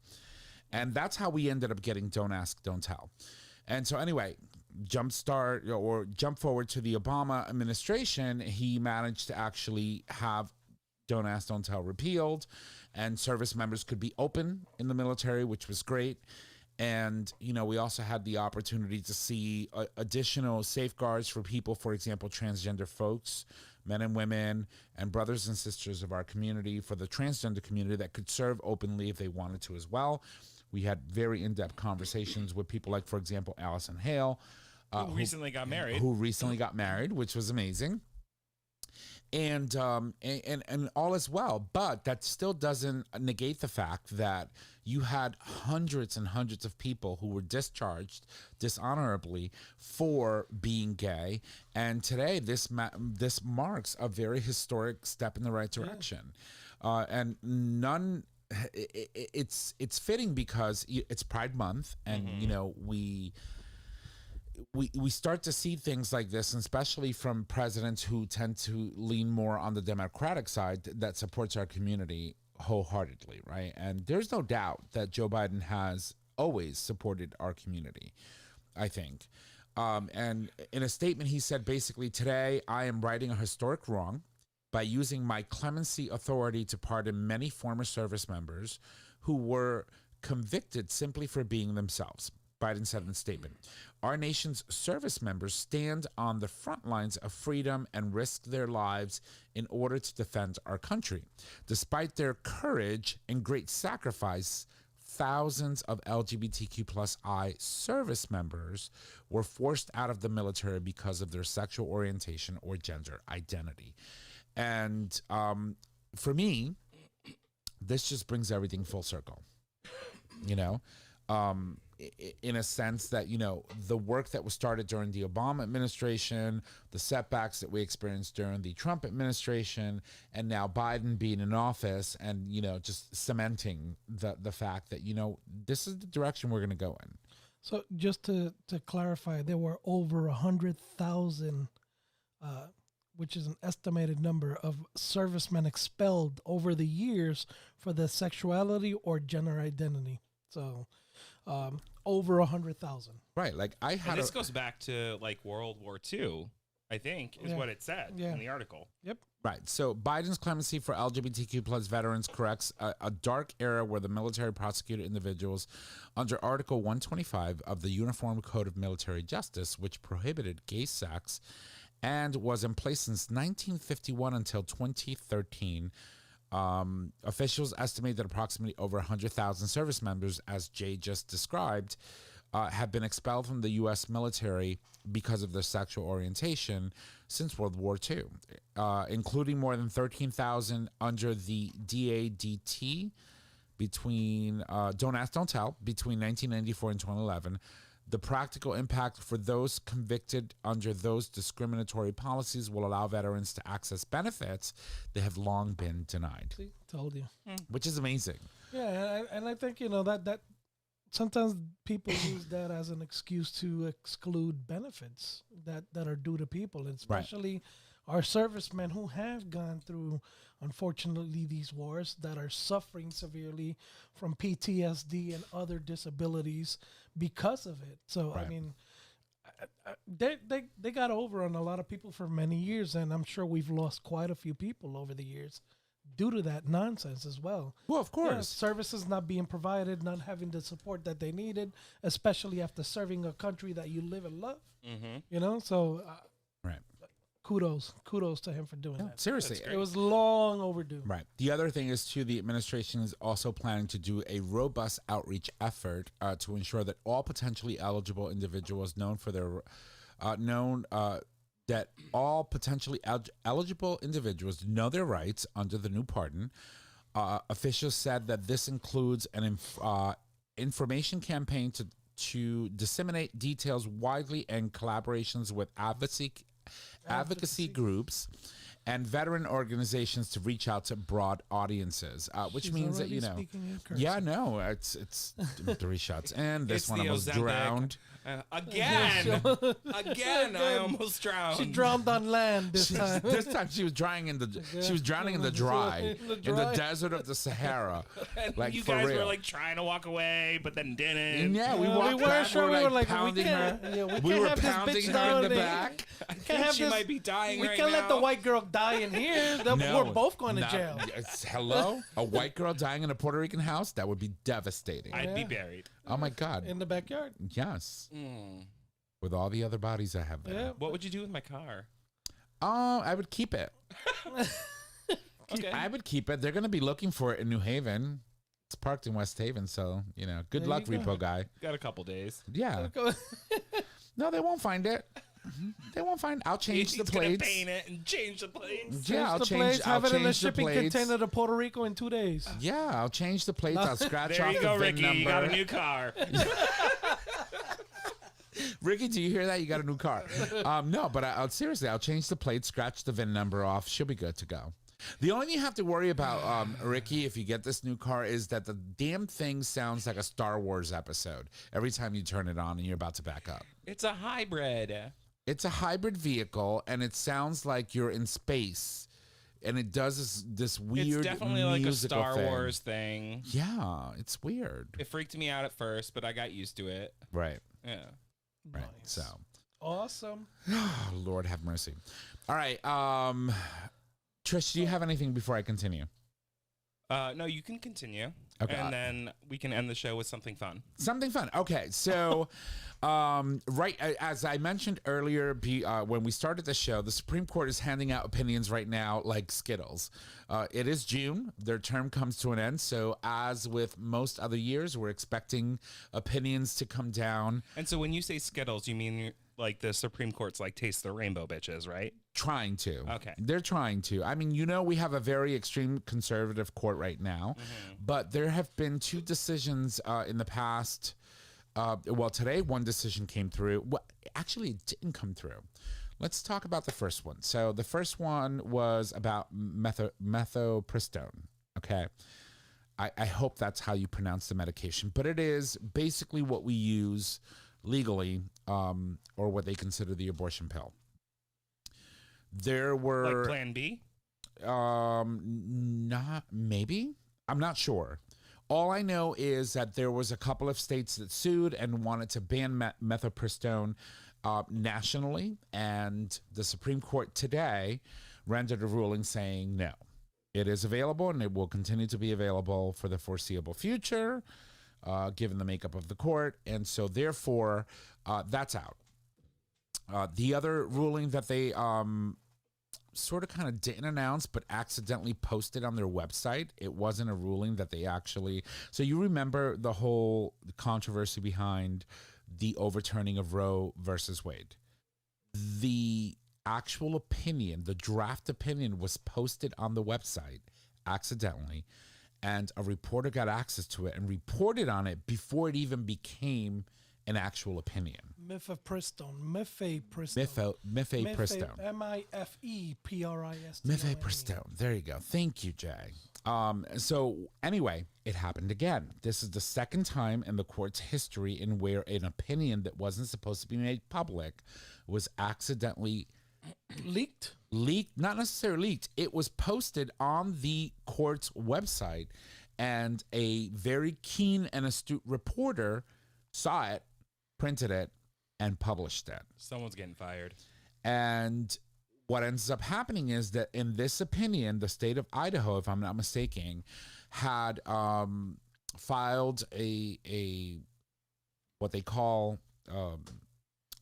And that's how we ended up getting Don't Ask, Don't Tell. And so anyway, jump forward to the Obama administration, he managed to actually have Don't Ask, Don't Tell repealed, and service members could be open in the military, which was great. And, we also had the opportunity to see additional safeguards for people, for example, transgender folks, men and women, and brothers and sisters of our community, for the transgender community that could serve openly if they wanted to as well. We had very in-depth conversations with people like, for example, Allison Hale. Who recently got married, which was amazing. And all is well, but that still doesn't negate the fact that you had hundreds and hundreds of people who were discharged dishonorably for being gay, and today this marks a very historic step in the right direction. And it's fitting because it's Pride Month, and we start to see things like this, and especially from presidents who tend to lean more on the Democratic side that supports our community wholeheartedly, right? And there's no doubt that Joe Biden has always supported our community, I think. And in a statement, he said, basically, today I am righting a historic wrong by using my clemency authority to pardon many former service members who were convicted simply for being themselves. Biden said in a statement, our nation's service members stand on the front lines of freedom and risk their lives in order to defend our country. Despite their courage and great sacrifice, thousands of LGBTQ+I service members were forced out of the military because of their sexual orientation or gender identity. And for me, this just brings everything full circle, in a sense that, the work that was started during the Obama administration, the setbacks that we experienced during the Trump administration, and now Biden being in office and, just cementing the fact that, this is the direction we're going to go in. So just to clarify, there were over 100,000, which is an estimated number of servicemen expelled over the years for their sexuality or gender identity. So over 100,000. Right. Like this goes back to like World War II, I think, is what it said in the article. Yep. Right. So Biden's clemency for LGBTQ plus veterans corrects a dark era where the military prosecuted individuals under Article 125 of the Uniform Code of Military Justice, which prohibited gay sex and was in place since 1951 until 2013. Officials estimate that approximately over 100,000 service members, as Jay just described, have been expelled from the U.S. military because of their sexual orientation since World War II, including more than 13,000 under the DADT between, don't ask, don't tell, between 1994 and 2011. The practical impact for those convicted under those discriminatory policies will allow veterans to access benefits they have long been denied. See, told you. Which is amazing. Yeah, and I think that sometimes people use that as an excuse to exclude benefits that are due to people, and especially our servicemen who have gone through, unfortunately, these wars, that are suffering severely from PTSD and other disabilities because of it. So I mean, they got over on a lot of people for many years, and I'm sure we've lost quite a few people over the years due to that nonsense as well. Well, of course. Yeah, services not being provided, not having the support that they needed, especially after serving a country that you live and love. So Right. kudos to him for doing that. Seriously. It was long overdue. Right. The other thing is, too, the administration is also planning to do a robust outreach effort to ensure that all potentially eligible individuals that all potentially eligible individuals know their rights under the new pardon. Officials said that this includes an information campaign to disseminate details widely and collaborations with advocacy groups and veteran organizations to reach out to broad audiences, which means that, it's 3 shots and this It's one the almost Ozempic. drowned. Again, I almost drowned. She drowned on land this time. This time she was drowning in the dry, in the desert of the Sahara. And Like, you for guys real. were like trying to walk away, but then didn't. And yeah, we walked weren't back. sure. We We were were like, pounding we her. can't- yeah, we We can't were have this pounding bitch her in the down back. I think have she this- might be dying We right can't now. let the white girl die in here. No, We're both going to not- jail. Hello? A white girl dying in a Puerto Rican house? That would be devastating. I'd be buried. Oh my God. In the backyard. Yes. With all the other bodies I have there. Yeah. What would you do with my car? I would keep it. Okay. I would keep it. They're going to be looking for it in New Haven. It's parked in West Haven, so, good There luck, you go. repo guy. Got a couple days. Yeah. No, they won't find it. They won't find. I'll change He's the gonna plates. paint it and change the plates. Yeah, I'll the change. plates, I'll have it in a change the shipping plates. container to Puerto Rico in 2 days. Yeah, I'll change the plates. I'll scratch There off you the go, VIN Ricky. number. You got a new car. Ricky, do you hear that? You got a new car. No, but seriously, I'll change the plate, scratch the VIN number off. She'll be good to go. The only thing you have to worry about, Ricky, if you get this new car, is that the damn thing sounds like a Star Wars episode every time you turn it on and you're about to back up. It's a hybrid. It's a hybrid vehicle, and it sounds like you're in space. And it does this weird It's definitely like a musical Star thing. Wars thing. Yeah, it's weird. It freaked me out at first, but I got used to it. Right, Yeah. right. Nice. So, Awesome. oh, Lord have mercy. All right, Trish, do you have anything before I continue? No, you can continue. Okay. And then we can end the show with something fun. Something fun. Okay, so as I mentioned earlier, when we started the show, the Supreme Court is handing out opinions right now like Skittles. It is June. Their term comes to an end. So as with most other years, we're expecting opinions to come down. And so when you say Skittles, you mean like the Supreme Court's like taste the rainbow bitches, right? Trying to. Okay. They're trying to. I mean, we have a very extreme conservative court right now, but there have been 2 decisions in the past. Today one decision came through. Well, actually, it didn't come through. Let's talk about the first one. So the first one was about methopristone. Okay. I hope that's how you pronounce the medication, but it is basically what we use legally, or what they consider the abortion pill. There were Like Plan B? not maybe. I'm not sure. All I know is that there was a couple of states that sued and wanted to ban methopristone nationally, and the Supreme Court today rendered a ruling saying no. It is available and it will continue to be available for the foreseeable future, given the makeup of the court, and so therefore that's out. The other ruling that they sort of kind of didn't announce but accidentally posted on their website. It wasn't a ruling that they actually. So you remember the whole controversy behind the overturning of Roe versus Wade. The actual opinion, the draft opinion, was posted on the website accidentally, and a reporter got access to it and reported on it before it even became an actual opinion. Mifepristone. Mifepristone. Mifepristone. Mifepristone. There you go. Thank you, Jay. So anyway, it happened again. This is the second time in the court's history in where an opinion that wasn't supposed to be made public was accidentally Leaked? Not necessarily leaked. It was posted on the court's website, and a very keen and astute reporter saw it, printed it, and published it. Someone's getting fired. And what ends up happening is that in this opinion, the state of Idaho, if I'm not mistaken, had filed a what they call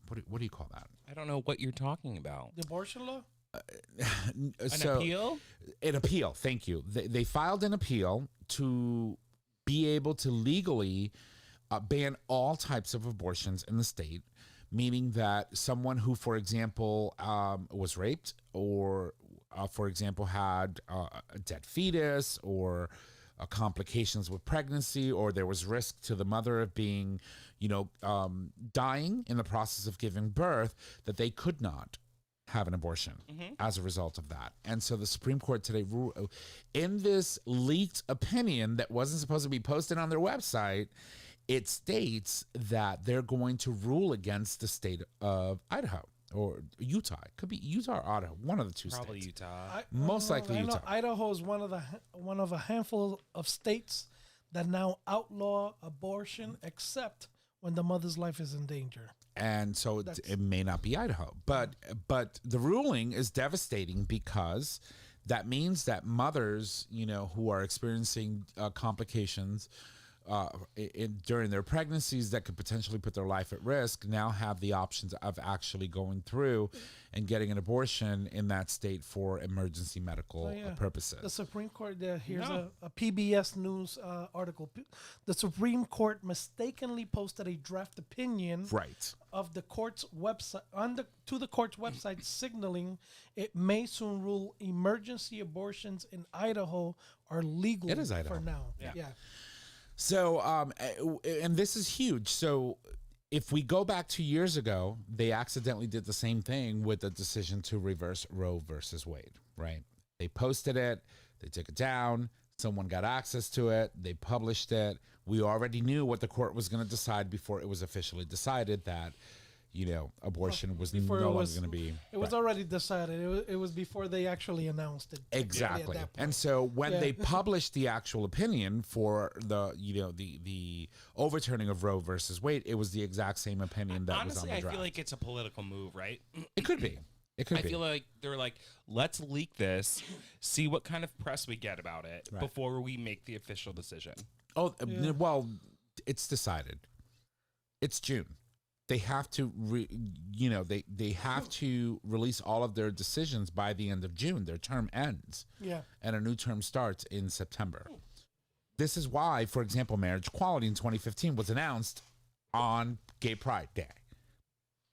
what do you call that? I don't know what you're talking about. The abortion law? An appeal? An appeal, thank you. They filed an appeal to be able to legally ban all types of abortions in the state, meaning that someone who, for example, was raped or, for example, had a dead fetus or complications with pregnancy, or there was risk to the mother of being, dying in the process of giving birth, that they could not have an abortion as a result of that. And so the Supreme Court today, in this leaked opinion that wasn't supposed to be posted on their website, it states that they're going to rule against the state of Idaho or Utah. It could be Utah or Idaho, one of the two Probably states. Utah. Most likely Utah. Idaho is one of a handful of states that now outlaw abortion, except when the mother's life is in danger. And so it may not be Idaho, but the ruling is devastating because that means that mothers, who are experiencing complications during their pregnancies that could potentially put their life at risk, now have the options of actually going through and getting an abortion in that state for emergency medical purposes. The Supreme Court, here's a PBS News article. The Supreme Court mistakenly posted a draft opinion of the court's website to the court's website, signaling it may soon rule emergency abortions in Idaho are legal It is Idaho. for now. Yeah. So, and this is huge. So if we go back 2 years ago, they accidentally did the same thing with the decision to reverse Roe versus Wade, right? They posted it, they took it down, someone got access to it, they published it. We already knew what the court was going to decide before it was officially decided that, abortion was no longer going to be. It was already decided. It was before they actually announced it. Exactly. And so when they published the actual opinion for the overturning of Roe versus Wade, it was the exact same opinion that was on the draft. I feel like it's a political move, right? It could be. I feel like they're like, let's leak this, see what kind of press we get about it before we make the official decision. Oh, well, it's decided. It's June. They have to, they have to release all of their decisions by the end of June. Their term ends. Yeah. And a new term starts in September. This is why, for example, marriage equality in 2015 was announced on Gay Pride Day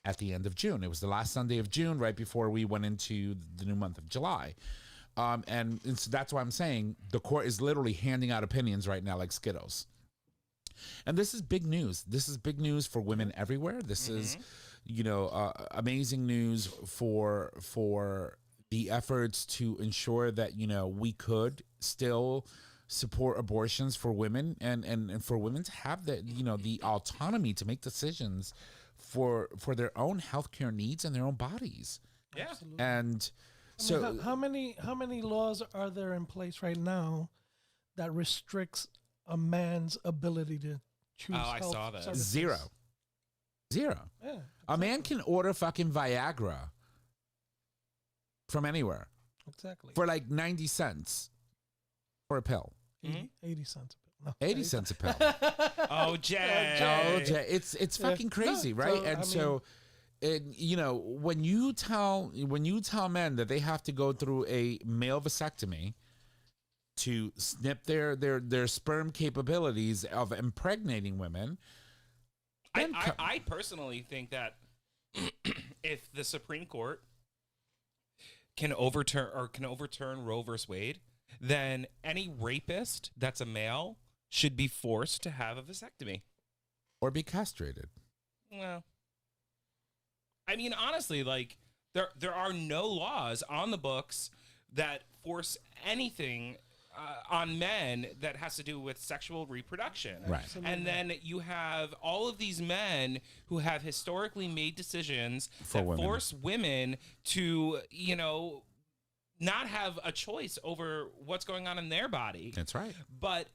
at the end of June. It was the last Sunday of June, right before we went into the new month of July. And so that's why I'm saying the court is literally handing out opinions right now like Skittles. And this is big news. This is big news for women everywhere. This is, amazing news for the efforts to ensure that, we could still support abortions for women and for women to have the autonomy to make decisions for their own healthcare needs and their own bodies. Yeah. Absolutely. And so how many laws are there in place right now that restricts a man's ability to choose I health saw that. services? Zero. Yeah, A man can order fucking Viagra from anywhere exactly. for like 90 cents for a pill. 80 cents a pill. No, 80 cents a pill. Oh, Jay. Oh, Jay. It's fucking crazy, right? So, And you know, when you tell men that they have to go through a male vasectomy to snip their sperm capabilities of impregnating women, I personally think that if the Supreme Court can overturn Roe versus Wade, then any rapist that's a male should be forced to have a vasectomy or be castrated. Well, I mean, honestly, like there are no laws on the books that force anything on men that has to do with sexual reproduction. Right. And then you have all of these men who have historically made decisions that force women to, you know, not have a choice over what's going on in their body. That's right. But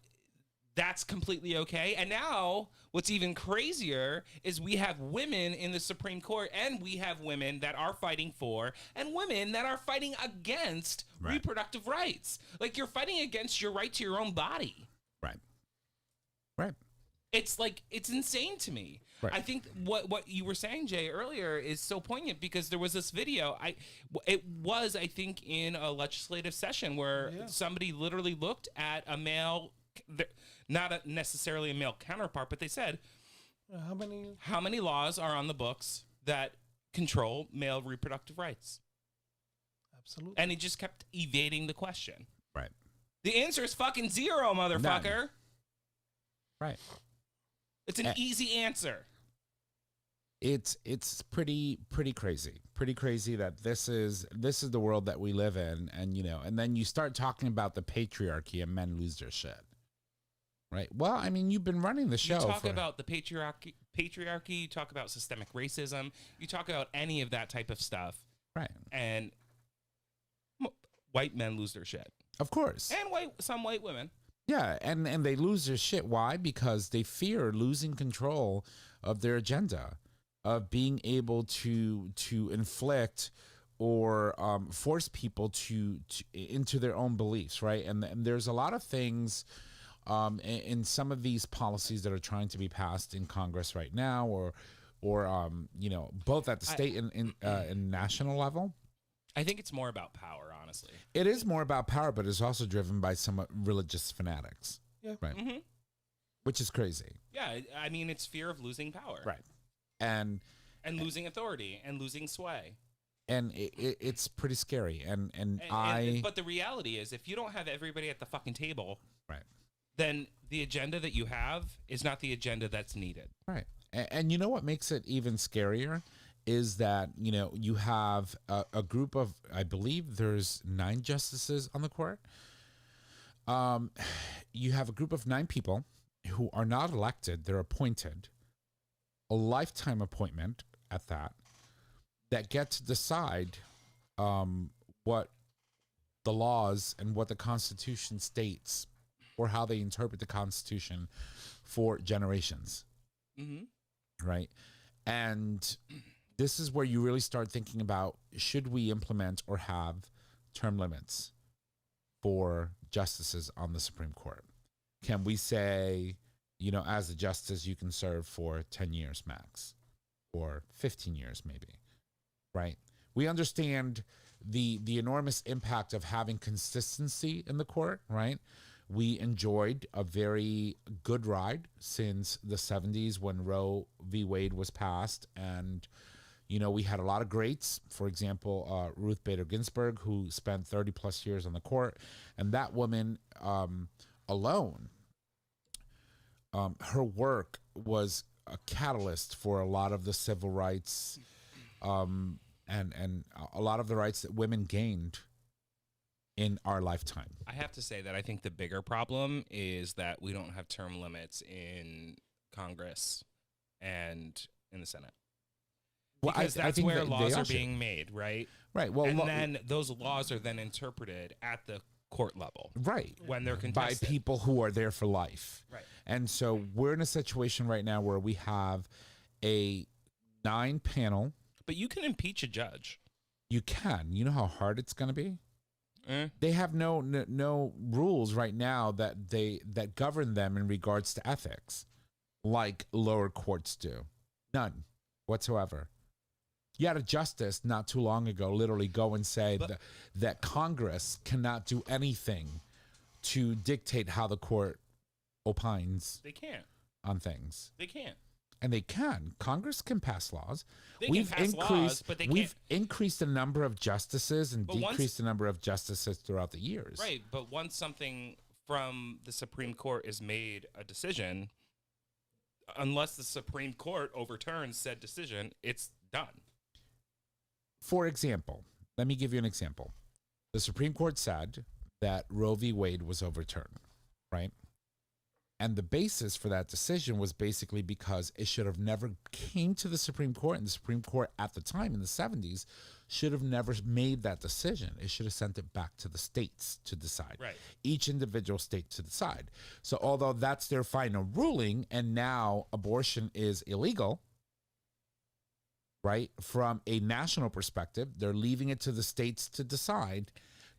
that's completely okay. And now what's even crazier is we have women in the Supreme Court, and we have women that are fighting for and women that are fighting against reproductive rights. Like, you're fighting against your right to your own body. Right. Right. It's like, it's insane to me. Right. I think what you were saying, Jay, earlier is so poignant because there was this video. It was, I think, in a legislative session where somebody literally looked at a male, not necessarily a male counterpart, but they said, how many laws are on the books that control male reproductive rights? Absolutely. And he just kept evading the question. Right. The answer is fucking zero, motherfucker. None. Right. It's an easy answer. It's pretty crazy. Pretty crazy that this is the world that we live in, and you know, and then you start talking about the patriarchy and men lose their shit. Right. Well, I mean, you've been running the show. You talk about the patriarchy, you talk about systemic racism, you talk about any of that type of stuff. Right. And white men lose their shit. Of course. And some white women. Yeah, and they lose their shit. Why? Because they fear losing control of their agenda, of being able to inflict or force people to into their own beliefs, right? And there's a lot of things in some of these policies that are trying to be passed in Congress right now, or you know, both at the state and national level. I think it's more about power, honestly. It is more about power, but it's also driven by some religious fanatics. Yeah. Right. Mm-hmm. Which is crazy. Yeah, I mean, it's fear of losing power. Right. And losing authority and losing sway. And it's pretty scary. But the reality is, if you don't have everybody at the fucking table, right, then the agenda that you have is not the agenda that's needed. Right. And you know what makes it even scarier is that, you know, you have a group of, I believe there's 9 justices on the court. You have a group of 9 people who are not elected. They're appointed, a lifetime appointment at that get to decide what the laws and what the Constitution states, or how they interpret the Constitution for generations. Mm-hmm. Right. And this is where you really start thinking about, should we implement or have term limits for justices on the Supreme Court? Can we say, you know, as a justice, you can serve for 10 years max, or 15 years maybe, right? We understand the enormous impact of having consistency in the court, right? We enjoyed a very good ride since the 70s when Roe v. Wade was passed. And, you know, we had a lot of greats. For example, Ruth Bader Ginsburg, who spent 30 plus years on the court. And that woman alone, her work was a catalyst for a lot of the civil rights and a lot of the rights that women gained in our lifetime. I have to say that I think the bigger problem is that we don't have term limits in Congress and in the Senate. Because that's where laws are being made, right? Right. Well, and then those laws are then interpreted at the court level. Right. When they're contested. By people who are there for life. Right. And so we're in a situation right now where we have a 9-panel. But you can impeach a judge. You can. You know how hard it's going to be? They have no rules right now that govern them in regards to ethics, like lower courts do. None whatsoever. You had a justice not too long ago literally go and say that Congress cannot do anything to dictate how the court opines. They can't. On things. They can't. And they can. Congress can pass laws. We've laws, but we've increased the number of justices and decreased the number of justices throughout the years. Right, but once something from the Supreme Court is made a decision, unless the Supreme Court overturns said decision, it's done. For example, let me give you an example. The Supreme Court said that Roe v. Wade was overturned, right? And the basis for that decision was basically because it should have never came to the Supreme Court, and the Supreme Court at the time in the 70s should have never made that decision. It should have sent it back to the states to decide. Right. Each individual state to decide. So although that's their final ruling, and now abortion is illegal, right? From a national perspective, they're leaving it to the states to decide.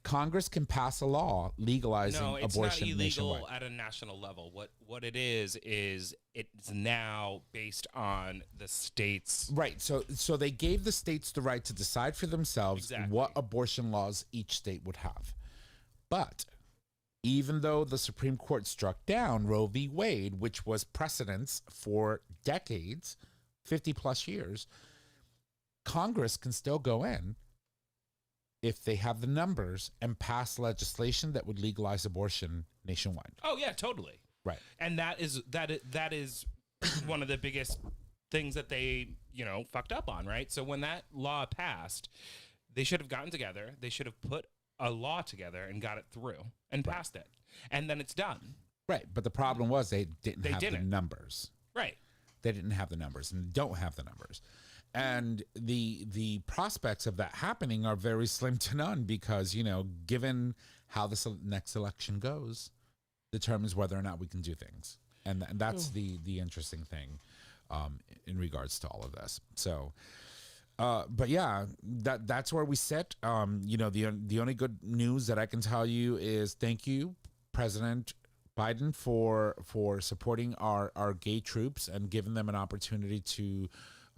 Congress can pass a law legalizing abortion nationwide. No, it's not illegal at a national level. What it is it's now based on the states. Right. So they gave the states the right to decide for themselves what abortion laws each state would have. But even though the Supreme Court struck down Roe v. Wade, which was precedence for decades, 50 plus years, Congress can still go in if they have the numbers and pass legislation that would legalize abortion nationwide. Oh yeah, totally. Right. And that is one of the biggest things that they, fucked up on, right? So when that law passed, they should have gotten together, they should have put a law together and got it through and passed it. And then it's done. Right. But the problem was they didn't have the numbers. Right. They didn't have the numbers and don't have the numbers. And the prospects of that happening are very slim to none because, given how this next election goes, determines whether or not we can do things. And that's the interesting thing in regards to all of this. So, but yeah, that's where we sit. The only good news that I can tell you is thank you, President Biden, for supporting our gay troops and giving them an opportunity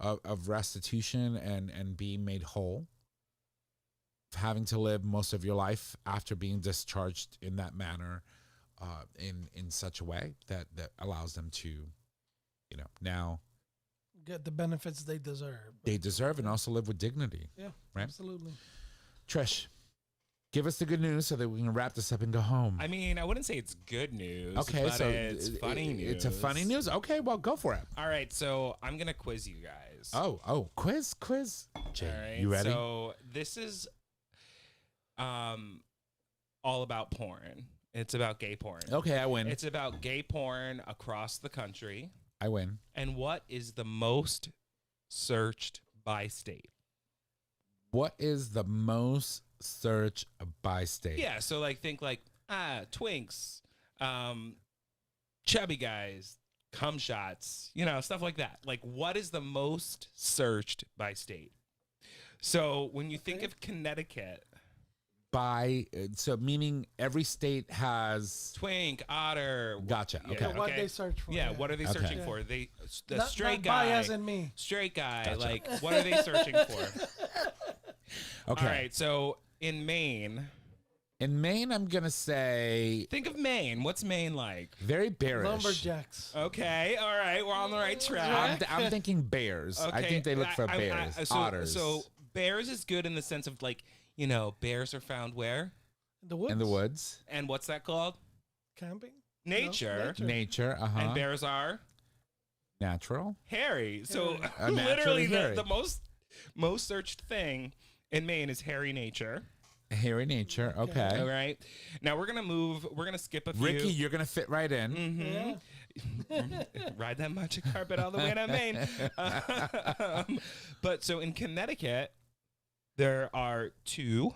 of restitution and being made whole, having to live most of your life after being discharged in that manner, in such a way that allows them to, now get the benefits they deserve. They deserve and also live with dignity. Yeah, right? Absolutely. Trish, give us the good news so that we can wrap this up and go home. I mean, I wouldn't say it's good news. Okay, but so it's funny news. It's a funny news. Okay, well, go for it. All right, so I'm gonna quiz you guys. Oh, quiz. Jay, all right, you ready? So this is, all about porn. It's about gay porn. Okay, I win. It's about gay porn across the country. I win. And what is the most searched by state? What is the most searched by state? Yeah, so think twinks, chubby guys, cum shots, stuff like that. What is the most searched by state? So when you think of Connecticut, meaning every state has twink, otter. Gotcha. Okay. So what they search for? Yeah, what are they searching for? Not straight bi guy, as in me. straight guy. Gotcha. What are they searching for? Okay. All right. So in Maine, I'm gonna say. Think of Maine. What's Maine like? Very bearish. Lumberjacks. Okay. All right. We're on the right track. I'm thinking bears. Okay. I think they look for bears. Otters. So bears is good in the sense of bears are found where? In the woods. And what's that called? Camping. Nature. Nature. And bears are natural. hairy. So Naturally literally hairy. the most searched thing in Maine is hairy nature. Hairy nature. Okay. All right. Now we're gonna skip a few. Ricky, you're gonna fit right in. Mm-hmm. Ride that magic carpet all the way to Maine. But so in Connecticut, there are two.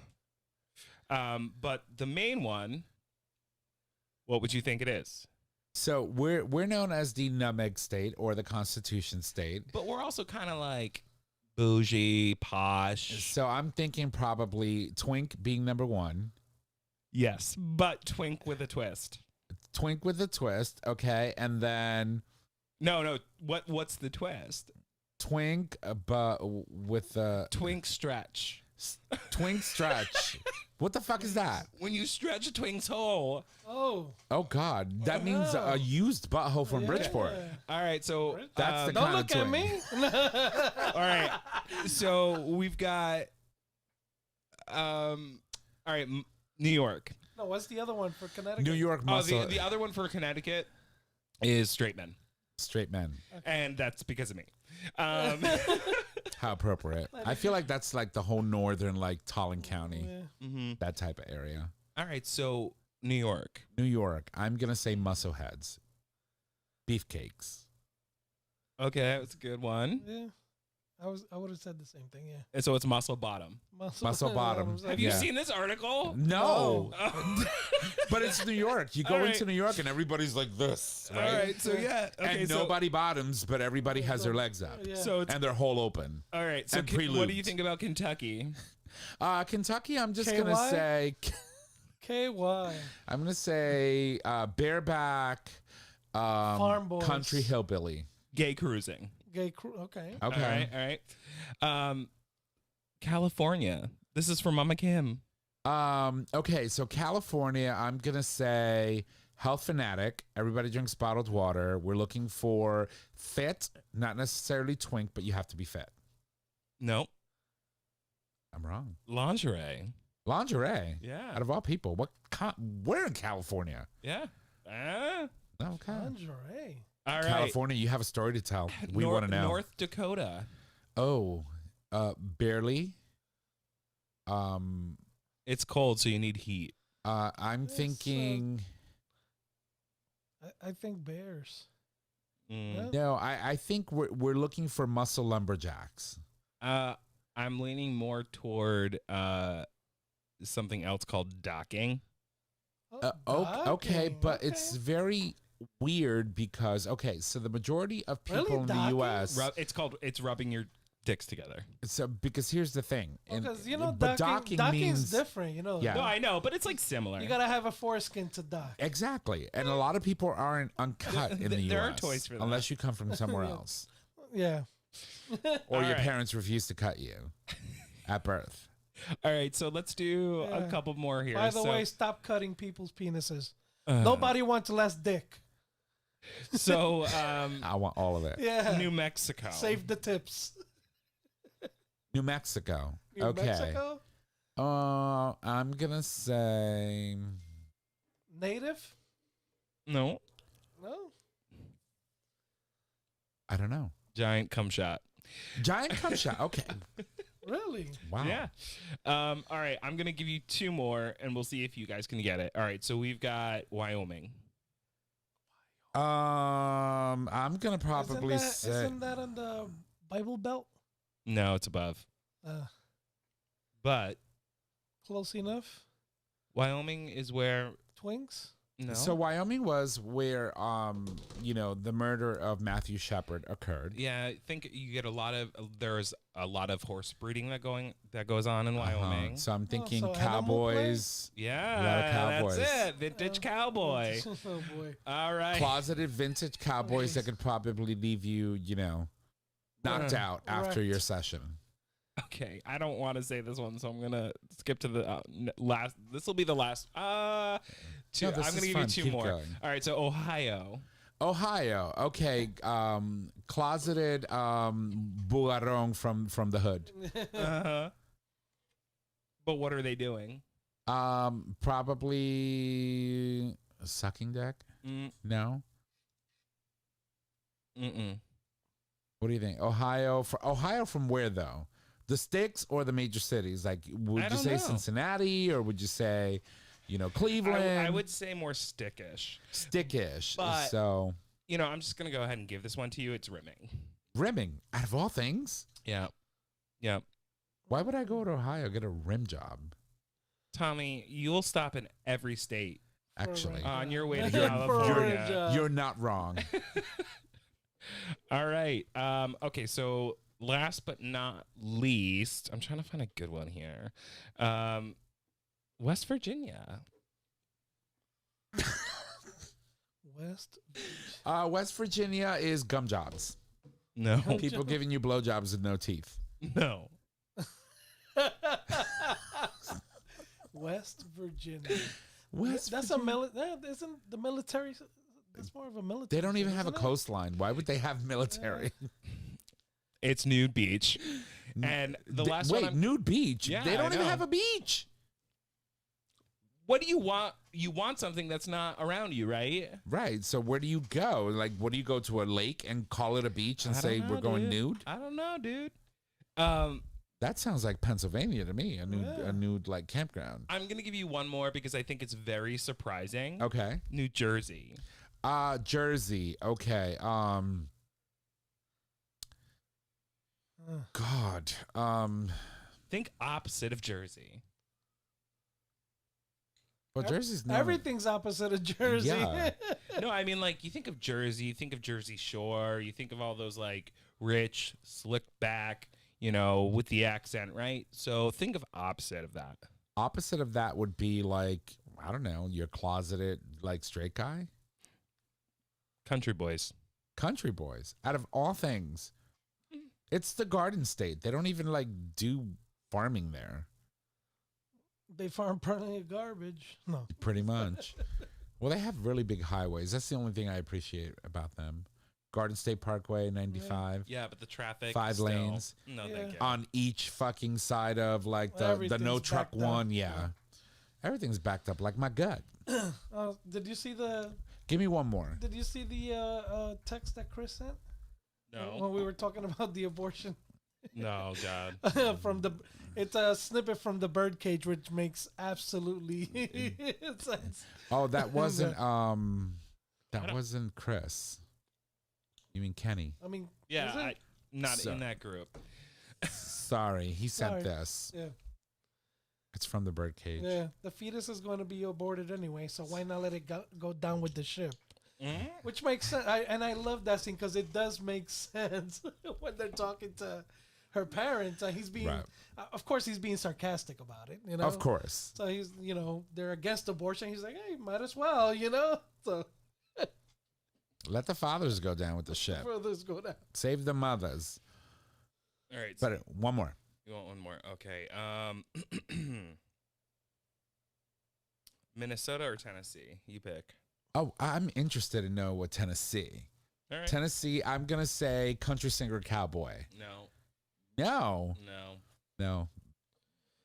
But the main one, what would you think it is? So we're known as the Nutmeg State or the Constitution State. But we're also kind of like bougie, posh. So I'm thinking probably Twink being number one. Yes, but twink with a twist. Twink with a twist, okay, and then No. What's the twist? twink, but with the Twink stretch. twink stretch. What the fuck is that? When you stretch a twink's hole. Oh, Oh God, that means a used butthole from Yeah. Bridgeport. All right, so That's the don't kind look of at twink. me. all right. So we've got all right, New York. No, what's the other one for Connecticut? New York Oh, muscle. the other one for Connecticut is straight men. Straight men. And that's because of me. How appropriate. I feel like that's like the whole northern, like Tallinn County, Yeah. that type of area. All right, so New York. New York. I'm gonna say muscleheads, beefcakes. Okay, that was a good one. Yeah. I would have said the same thing, yeah. And so it's muscle bottom. Muscle bottom. I was like, Have you Yeah. seen this article? No, Oh. but it's New York. You go All right. into New York and everybody's like this, All right? right, so yeah. Okay, And so, nobody bottoms, but everybody has their legs up Yeah. so it's and their hole open. all right. So and what do you pre-lubed. think about Kentucky? Kentucky. I'm just KY? gonna say. KY. I'm gonna say bareback, Farm boys. country hillbilly. Gay cruising. Gay crew. Okay. Okay. All right. California. This is for Mama Kim. Okay, so California, I'm gonna say health fanatic. Everybody drinks bottled water. We're looking for fit, not necessarily twink, but you have to be fit. Nope. I'm wrong. Lingerie. Lingerie. Yeah. Out of all people, where in California? Yeah. Okay. Lingerie. All right. California, you have a story to tell. We want to know. North Dakota. Oh, barely. It's cold, so you need heat. I'm Yes, thinking. I think bears. Mm. No, I think we're looking for muscle lumberjacks. I'm leaning more toward something else called docking. Okay, but docking. it's very weird because so the majority of people Really? in the Docking? U.S. It's rubbing your dicks together. So because here's the thing, Because but docking's means different. You know. Yeah. No, I know, but it's like similar. You gotta have a foreskin to dock. exactly, and a lot of people aren't uncut in the U.S. There are toys for that. unless you come from somewhere else, Yeah. or All your right. parents refuse to cut you at birth. All right, so let's do a Yeah. couple more here. By the So- way, stop cutting people's penises. Uh, Nobody wants less dick. So, I want all of it. Yeah. New Mexico. Save the tips. New Mexico. New okay. Mexico? I'm gonna say Native? No, No. I don't know. giant cum shot. Giant cum shot. Okay. Really? Wow. Yeah. All right, I'm gonna give you two more, and we'll see if you guys can get it. All right, so we've got Wyoming. I'm gonna probably say Isn't that on the Bible Belt? No, it's above, but Close enough. Wyoming is where. Twinks? No. so. Wyoming was where the murder of Matthew Shepard occurred. yeah, I think you get there's a lot of horse breeding that goes on in Wyoming. So I'm thinking so Animal cowboys, Yeah, A lot of cowboys. that's it. Vintage cowboy. Oh boy. All right. closeted vintage cowboys that could probably leave you, knocked out after Right. your session. Okay, I don't want to say this one, so I'm gonna skip to the last. This will be the last. Two. No, this I'm gonna is give you fun. two Keep more. going. All right, so Ohio. Ohio. Okay. Closeted bularong from the hood. Uh-huh. But what are they doing? Probably a sucking deck. Mm, No. mm-mm. What do you think? Ohio from where though? The sticks or the major cities? Like, would I you don't say know. Cincinnati or would you say, Cleveland? I would say more stickish. stickish. But- So I'm just gonna go ahead and give this one to you. It's rimming. rimming. Out of all things, Yeah. Yeah. why would I go to Ohio get a rim job? Tommy, you'll stop in every state Actually, on your way to For a California. job. you're not wrong. All right. Okay. So last but not least, I'm trying to find a good one here. West Virginia. West. West Virginia is gum jobs. No. People giving you blowjobs with no teeth. No. West Virginia. West That's Virginia. isn't the military? That's more of a military. They don't even thing, have a isn't it? coastline. Why would they have military? It's nude beach. And the last Wait, one. nude beach. Yeah, They don't I even know. have a beach. What do you want? You want something that's not around you, right? Right. So where do you go? Like, what do you go to a lake and call it a beach and I say don't know, we're going dude. nude? I don't know, dude. That sounds like Pennsylvania to me. A Yeah. nude like campground. I'm gonna give you one more because I think it's very surprising. Okay. New Jersey. Jersey. Okay. God. Think opposite of Jersey. Well, Jersey's not. Everything's opposite of Jersey. Yeah. No, I mean, like, you think of Jersey, you think of Jersey Shore, you think of all those, like, rich, slick back, with the accent, right? So think of opposite of that. Opposite of that would be like, I don't know, your closeted like straight guy. Country boys. Country boys. Out of all things, it's the Garden State. They don't even like do farming there. They farm plenty of garbage. No. Pretty much. Well, they have really big highways. That's the only thing I appreciate about them. Garden State Parkway, 95. Yeah, but the traffic. 5 still- lanes. No, Yeah. thank you. On each fucking side of like the no Everything's truck backed up. one. Yeah. Everything's backed up like my gut. Did you see the Give me one more. text that Chris sent No. when we were talking about the abortion? No, God. It's a snippet from the birdcage, which makes absolutely sense. Oh, that wasn't Chris. You mean Kenny? I mean, Yeah, is it? not So- in that group. Sorry, he sent Sorry. this. Yeah, It's from the birdcage. yeah. The fetus is going to be aborted anyway, so why not let it go down with the ship? Mm? Which makes sense. I love that scene because it does make sense when they're talking to her parents. He's being, Right. of course, he's being sarcastic about it. Of course. So he's, they're against abortion. He's like, hey, might as well, So Let the fathers go down with the ship. brothers go down. Save the mothers. All right. So But one more. you want one more? Okay. Minnesota or Tennessee? You pick. Oh, I'm interested to know what Tennessee. All right. Tennessee, I'm going to say country singer cowboy. No. No. No. No.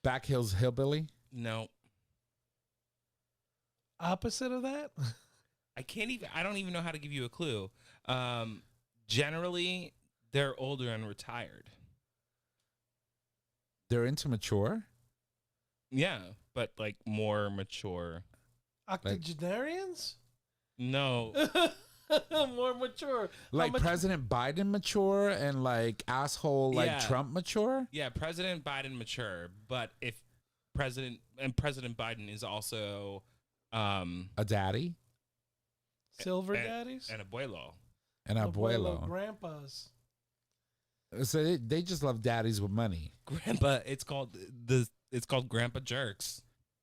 Back Hills Hillbilly? No. Opposite of that? I don't even know how to give you a clue. Generally, they're older and retired. They're into mature? Yeah, but like more mature. Octogenarians? No. More mature. Like President Biden mature and like asshole like Yeah. Trump mature? Yeah, President Biden mature, but if President Biden is also A daddy? Silver and- daddies? an abuelo. An abuelo. Grandpas. So they just love daddies with money. Grandpa, it's called Grandpa Jerks.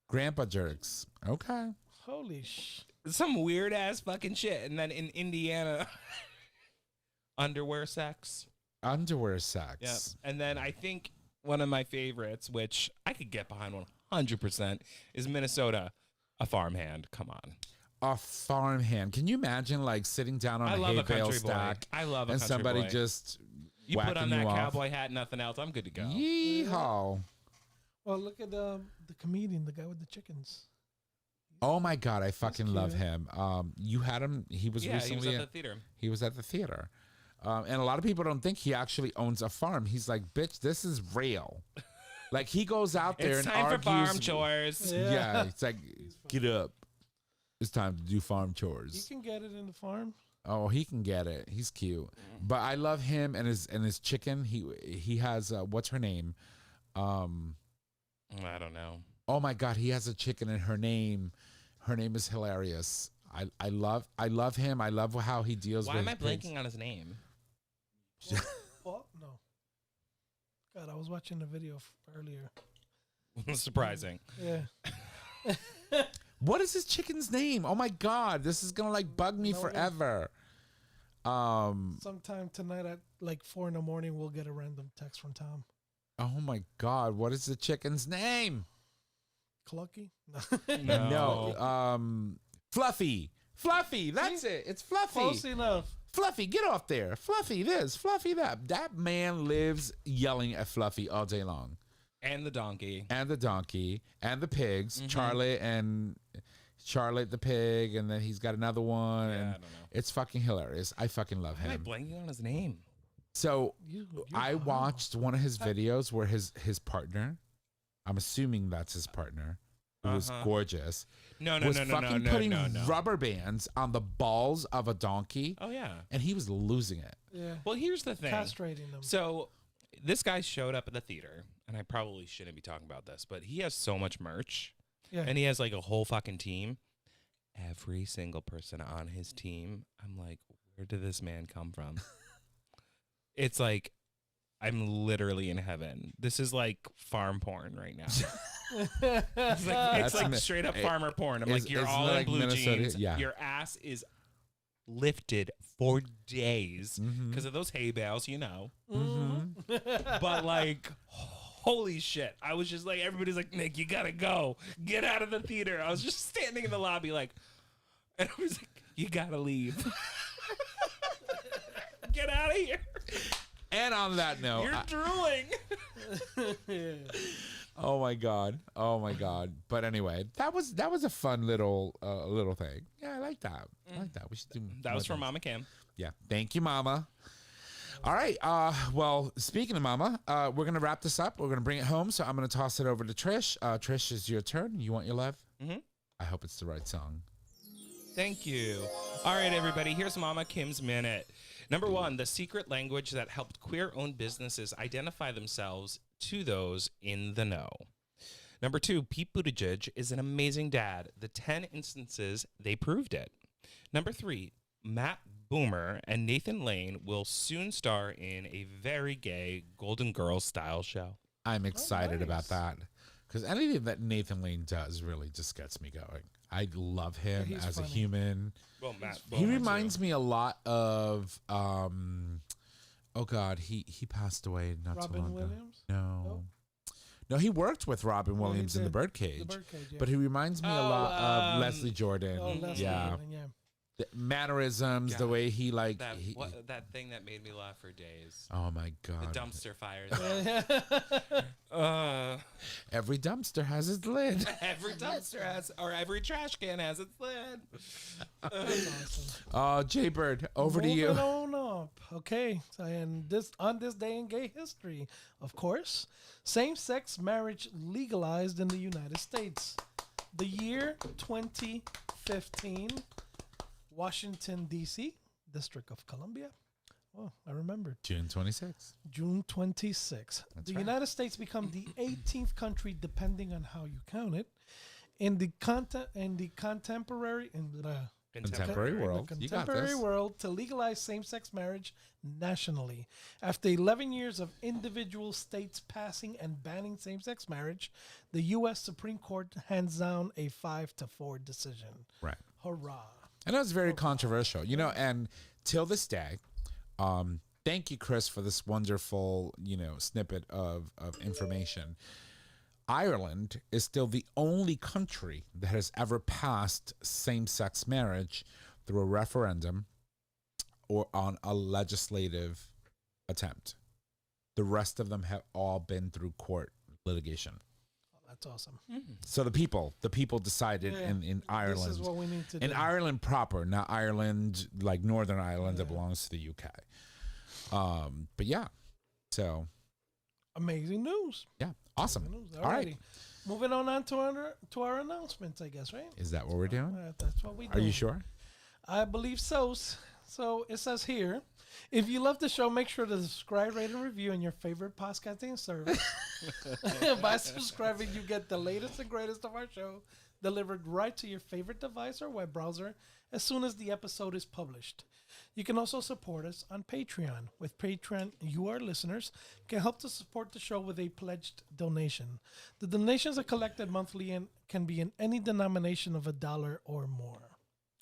Grandpa jerks. Okay. Holy Some weird ass fucking shit. And then in Indiana, underwear sex. Underwear sex. Yeah. And then I think one of my favorites, which I could get behind 100%, is Minnesota. A farmhand. Come on. A farmhand. Can you imagine like sitting down on I a love hay a bale country boy. stack I love a and country somebody boy. just You put whacking on that you off? cowboy hat, nothing else. I'm good to go. Yeehaw. Well, look at the comedian, the guy with the chickens. Oh my God, I fucking love cute. him. You had him. He was Yeah, he recently. was at the theater. He was at the theater. And a lot of people don't think he actually owns a farm. He's like, bitch, this is real. Like he goes out there It's and time argues. for farm chores. Yeah, it's like, get up. It's time to do farm You chores. can get it in the farm. Oh, he can get it. He's cute. But I love him and his chicken. He has what's her name? I don't know. Oh my God, he has a chicken and her name is hilarious. I love him. I love how he deals Why with am I pigs. blanking on his name? Well, no. God, I was watching the video earlier. Surprising. Yeah. What is his chicken's name? Oh my God, this is gonna like bug me No idea. forever. Sometime tonight at like 4 a.m, we'll get a random text from Tom. Oh my God, what is the chicken's name? Clucky? No. Fluffy. Fluffy, that's it. It's Fluffy. Close enough. Fluffy, get off there. Fluffy this, Fluffy that. That man lives yelling at Fluffy all day long. And the donkey. And the donkey. And the pigs. Charlotte the pig. And then he's got another one. Yeah, and I don't know. It's fucking hilarious. I fucking love Why am I him. blanking on his name? So I watched one of his videos where his partner, I'm assuming that's his partner, who was gorgeous. Was fucking putting rubber bands on the balls of a donkey. Oh, yeah. And he was losing it. Yeah. Well, here's the thing. Castrating them. So this guy showed up at the theater, and I probably shouldn't be talking about this, but he has so much merch. Yeah. And he has like a whole fucking team. Every single person on his team, I'm like, where did this man come from? It's like, I'm literally in heaven. This is like farm porn right now. It's like straight up farmer porn. I'm like, you're all in blue jeans. Yeah. Your ass is lifted for days because of those hay bales, you know. But like, holy shit. I was just like, everybody's like, Nick, you gotta go. Get out of the theater. I was just standing in the lobby like, and I was like, you gotta leave. Get out of here. And on that note, You're drooling. Oh my god. But anyway, that was a fun little thing. Yeah, I like that. We should do That was from Mama Cam. Yeah. Thank you, Mama. All right. Well, speaking of Mama, we're gonna wrap this up. We're gonna bring it home. So I'm gonna toss it over to Trish. Trish, it's your turn. You want your love? I hope it's the right song. Thank you. All right, everybody. Here's Mama Kim's Minute. Number 1, the secret language that helped queer-owned businesses identify themselves to those in the know. Number 2, Pete Buttigieg is an amazing dad. The 10 instances, they proved it. Number 3, Matt Boomer and Nathan Lane will soon star in a very gay Golden Girls style show. I'm excited about that because anything that Nathan Lane does really just gets me going. I love him as a human. Well, Matt He reminds me a lot of oh God, he passed away not too long ago. Williams? No, he worked with Robin Williams in The Birdcage. But he reminds me a lot of Leslie Jordan. Leslie Jordan, yeah. The mannerisms, the way he like that thing that made me laugh for days. Oh my God. The dumpster fires. Every dumpster has its lid. Every dumpster has, or every trash can has its lid. Oh, Jaybird, over to you. Moving on up. Okay. So, and on this day in gay history, of course, same-sex marriage legalized in the United States. The year 2015. Washington, D.C., District of Columbia. Oh, I remember. June 26th. June 26th. The right. United States become the 18th country, depending on how you count it, in the contemporary world. You got this. world to legalize same-sex marriage nationally. After 11 years of individual states passing and banning same-sex marriage, the U.S. Supreme Court hands down a 5-4 decision. Right. Hurrah. I know it's very controversial, and till this day, thank you, Chris, for this wonderful, snippet of information. Ireland is still the only country that has ever passed same-sex marriage through a referendum or on a legislative attempt. The rest of them have all been through court litigation. That's awesome. So the people decided in Ireland. This is what we need to do. In Ireland proper, not Ireland like Northern Ireland that belongs to the UK. But yeah, so amazing news. Yeah, awesome. News. All right, moving on to our announcements, I guess, right? Is that what we're doing? That's what we do. Are you sure? I believe so. So it says here, if you love the show, make sure to subscribe, rate, and review in your favorite podcasting service. By subscribing, you get the latest and greatest of our show delivered right to your favorite device or web browser as soon as the episode is published. You can also support us on Patreon. With Patreon, you, our listeners, can help to support the show with a pledged donation. The donations are collected monthly and can be in any denomination of $1 or more.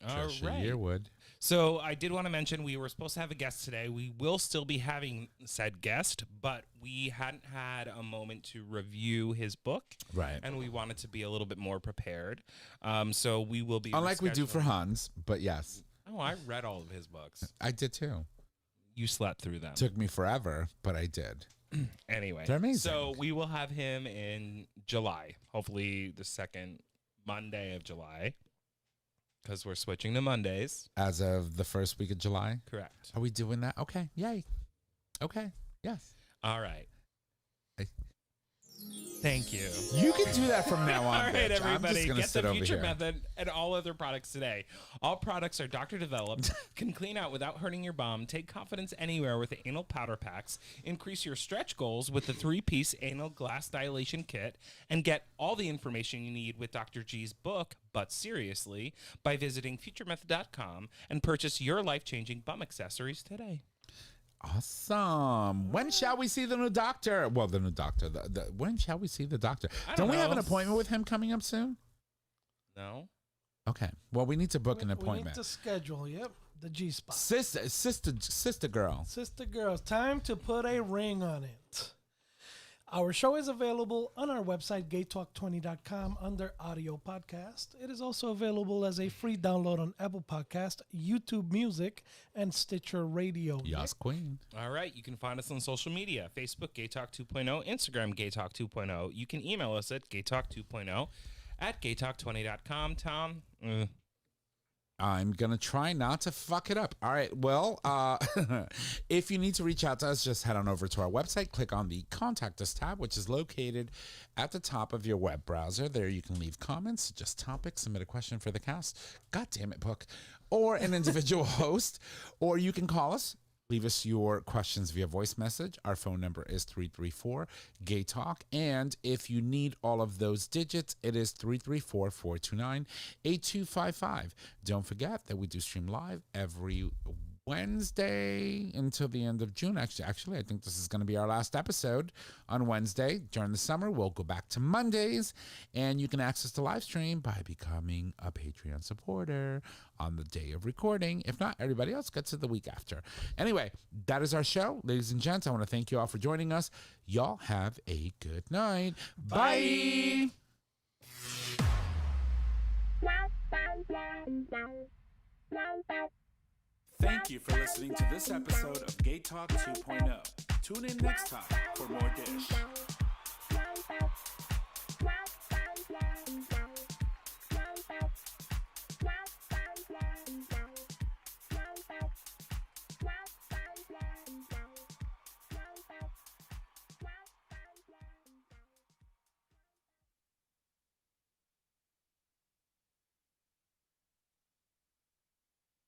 All right. Yearwood. So I did want to mention we were supposed to have a guest today. We will still be having said guest, but we hadn't had a moment to review his book. Right. And we wanted to be a little bit more prepared. So we will be Unlike we do for rescheduling- Hans, but yes. Oh, I read all of his books. I did too. You slept through them. Took me forever, but I did. Anyway. They're amazing. So we will have him in July. Hopefully the second Monday of July. Because we're switching to Mondays. As of the first week of July? Correct. Are we doing that? Okay. Yay. Okay. Yes. All right. I- Thank you. You can do that from now on. All right, bitch. I'm just everybody, gonna get sit the over Future here. Method and all other products today. All products are doctor developed, can clean out without hurting your bum, take confidence anywhere with the anal powder packs, increase your stretch goals with the 3-piece anal glass dilation kit, and get all the information you need with Dr. G's book, But Seriously, by visiting futuremethod.com and purchase your life-changing bum accessories today. Awesome. When shall we see the new doctor? Well, the new doctor. When shall we see the doctor? I Don't don't we have an know. appointment with him coming up soon? No? Okay. Well, we need to book an We need appointment. to schedule. Yep, the G spot. Sister girl. Sister girls, time to put a ring on it. Our show is available on our website, GayTalk20.com, under audio podcast. It is also available as a free download on Apple Podcast, YouTube Music, and Stitcher Radio. Yes, queen. All right, you can find us on social media, Facebook, GayTalk 2.0, Instagram, GayTalk 2.0. You can email us at GayTalk 2.0 at GayTalk20.com. Tom, I'm going to try not to fuck it up. All right. Well, if you need to reach out to us, just head on over to our website. Click on the Contact Us tab, which is located at the top of your web browser. There you can leave comments, suggest topics, submit a question for the cast. God damn it, book. Or an individual host. Or you can call us. Leave us your questions via voice message. Our phone number is 334-GAY-TALK. And if you need all of those digits, it is 334-429-8255. Don't forget that we do stream live every Wednesday until the end of June. Actually, I think this is going to be our last episode on Wednesday. During the summer, we'll go back to Mondays, and you can access the live stream by becoming a Patreon supporter on the day of recording. If not, everybody else gets it the week after. Anyway, that is our show. Ladies and gents, I want to thank you all for joining us. Y'all have a good night. Bye. Thank you for listening to this episode of Gay Talk 2.0. Tune in next time for more dish.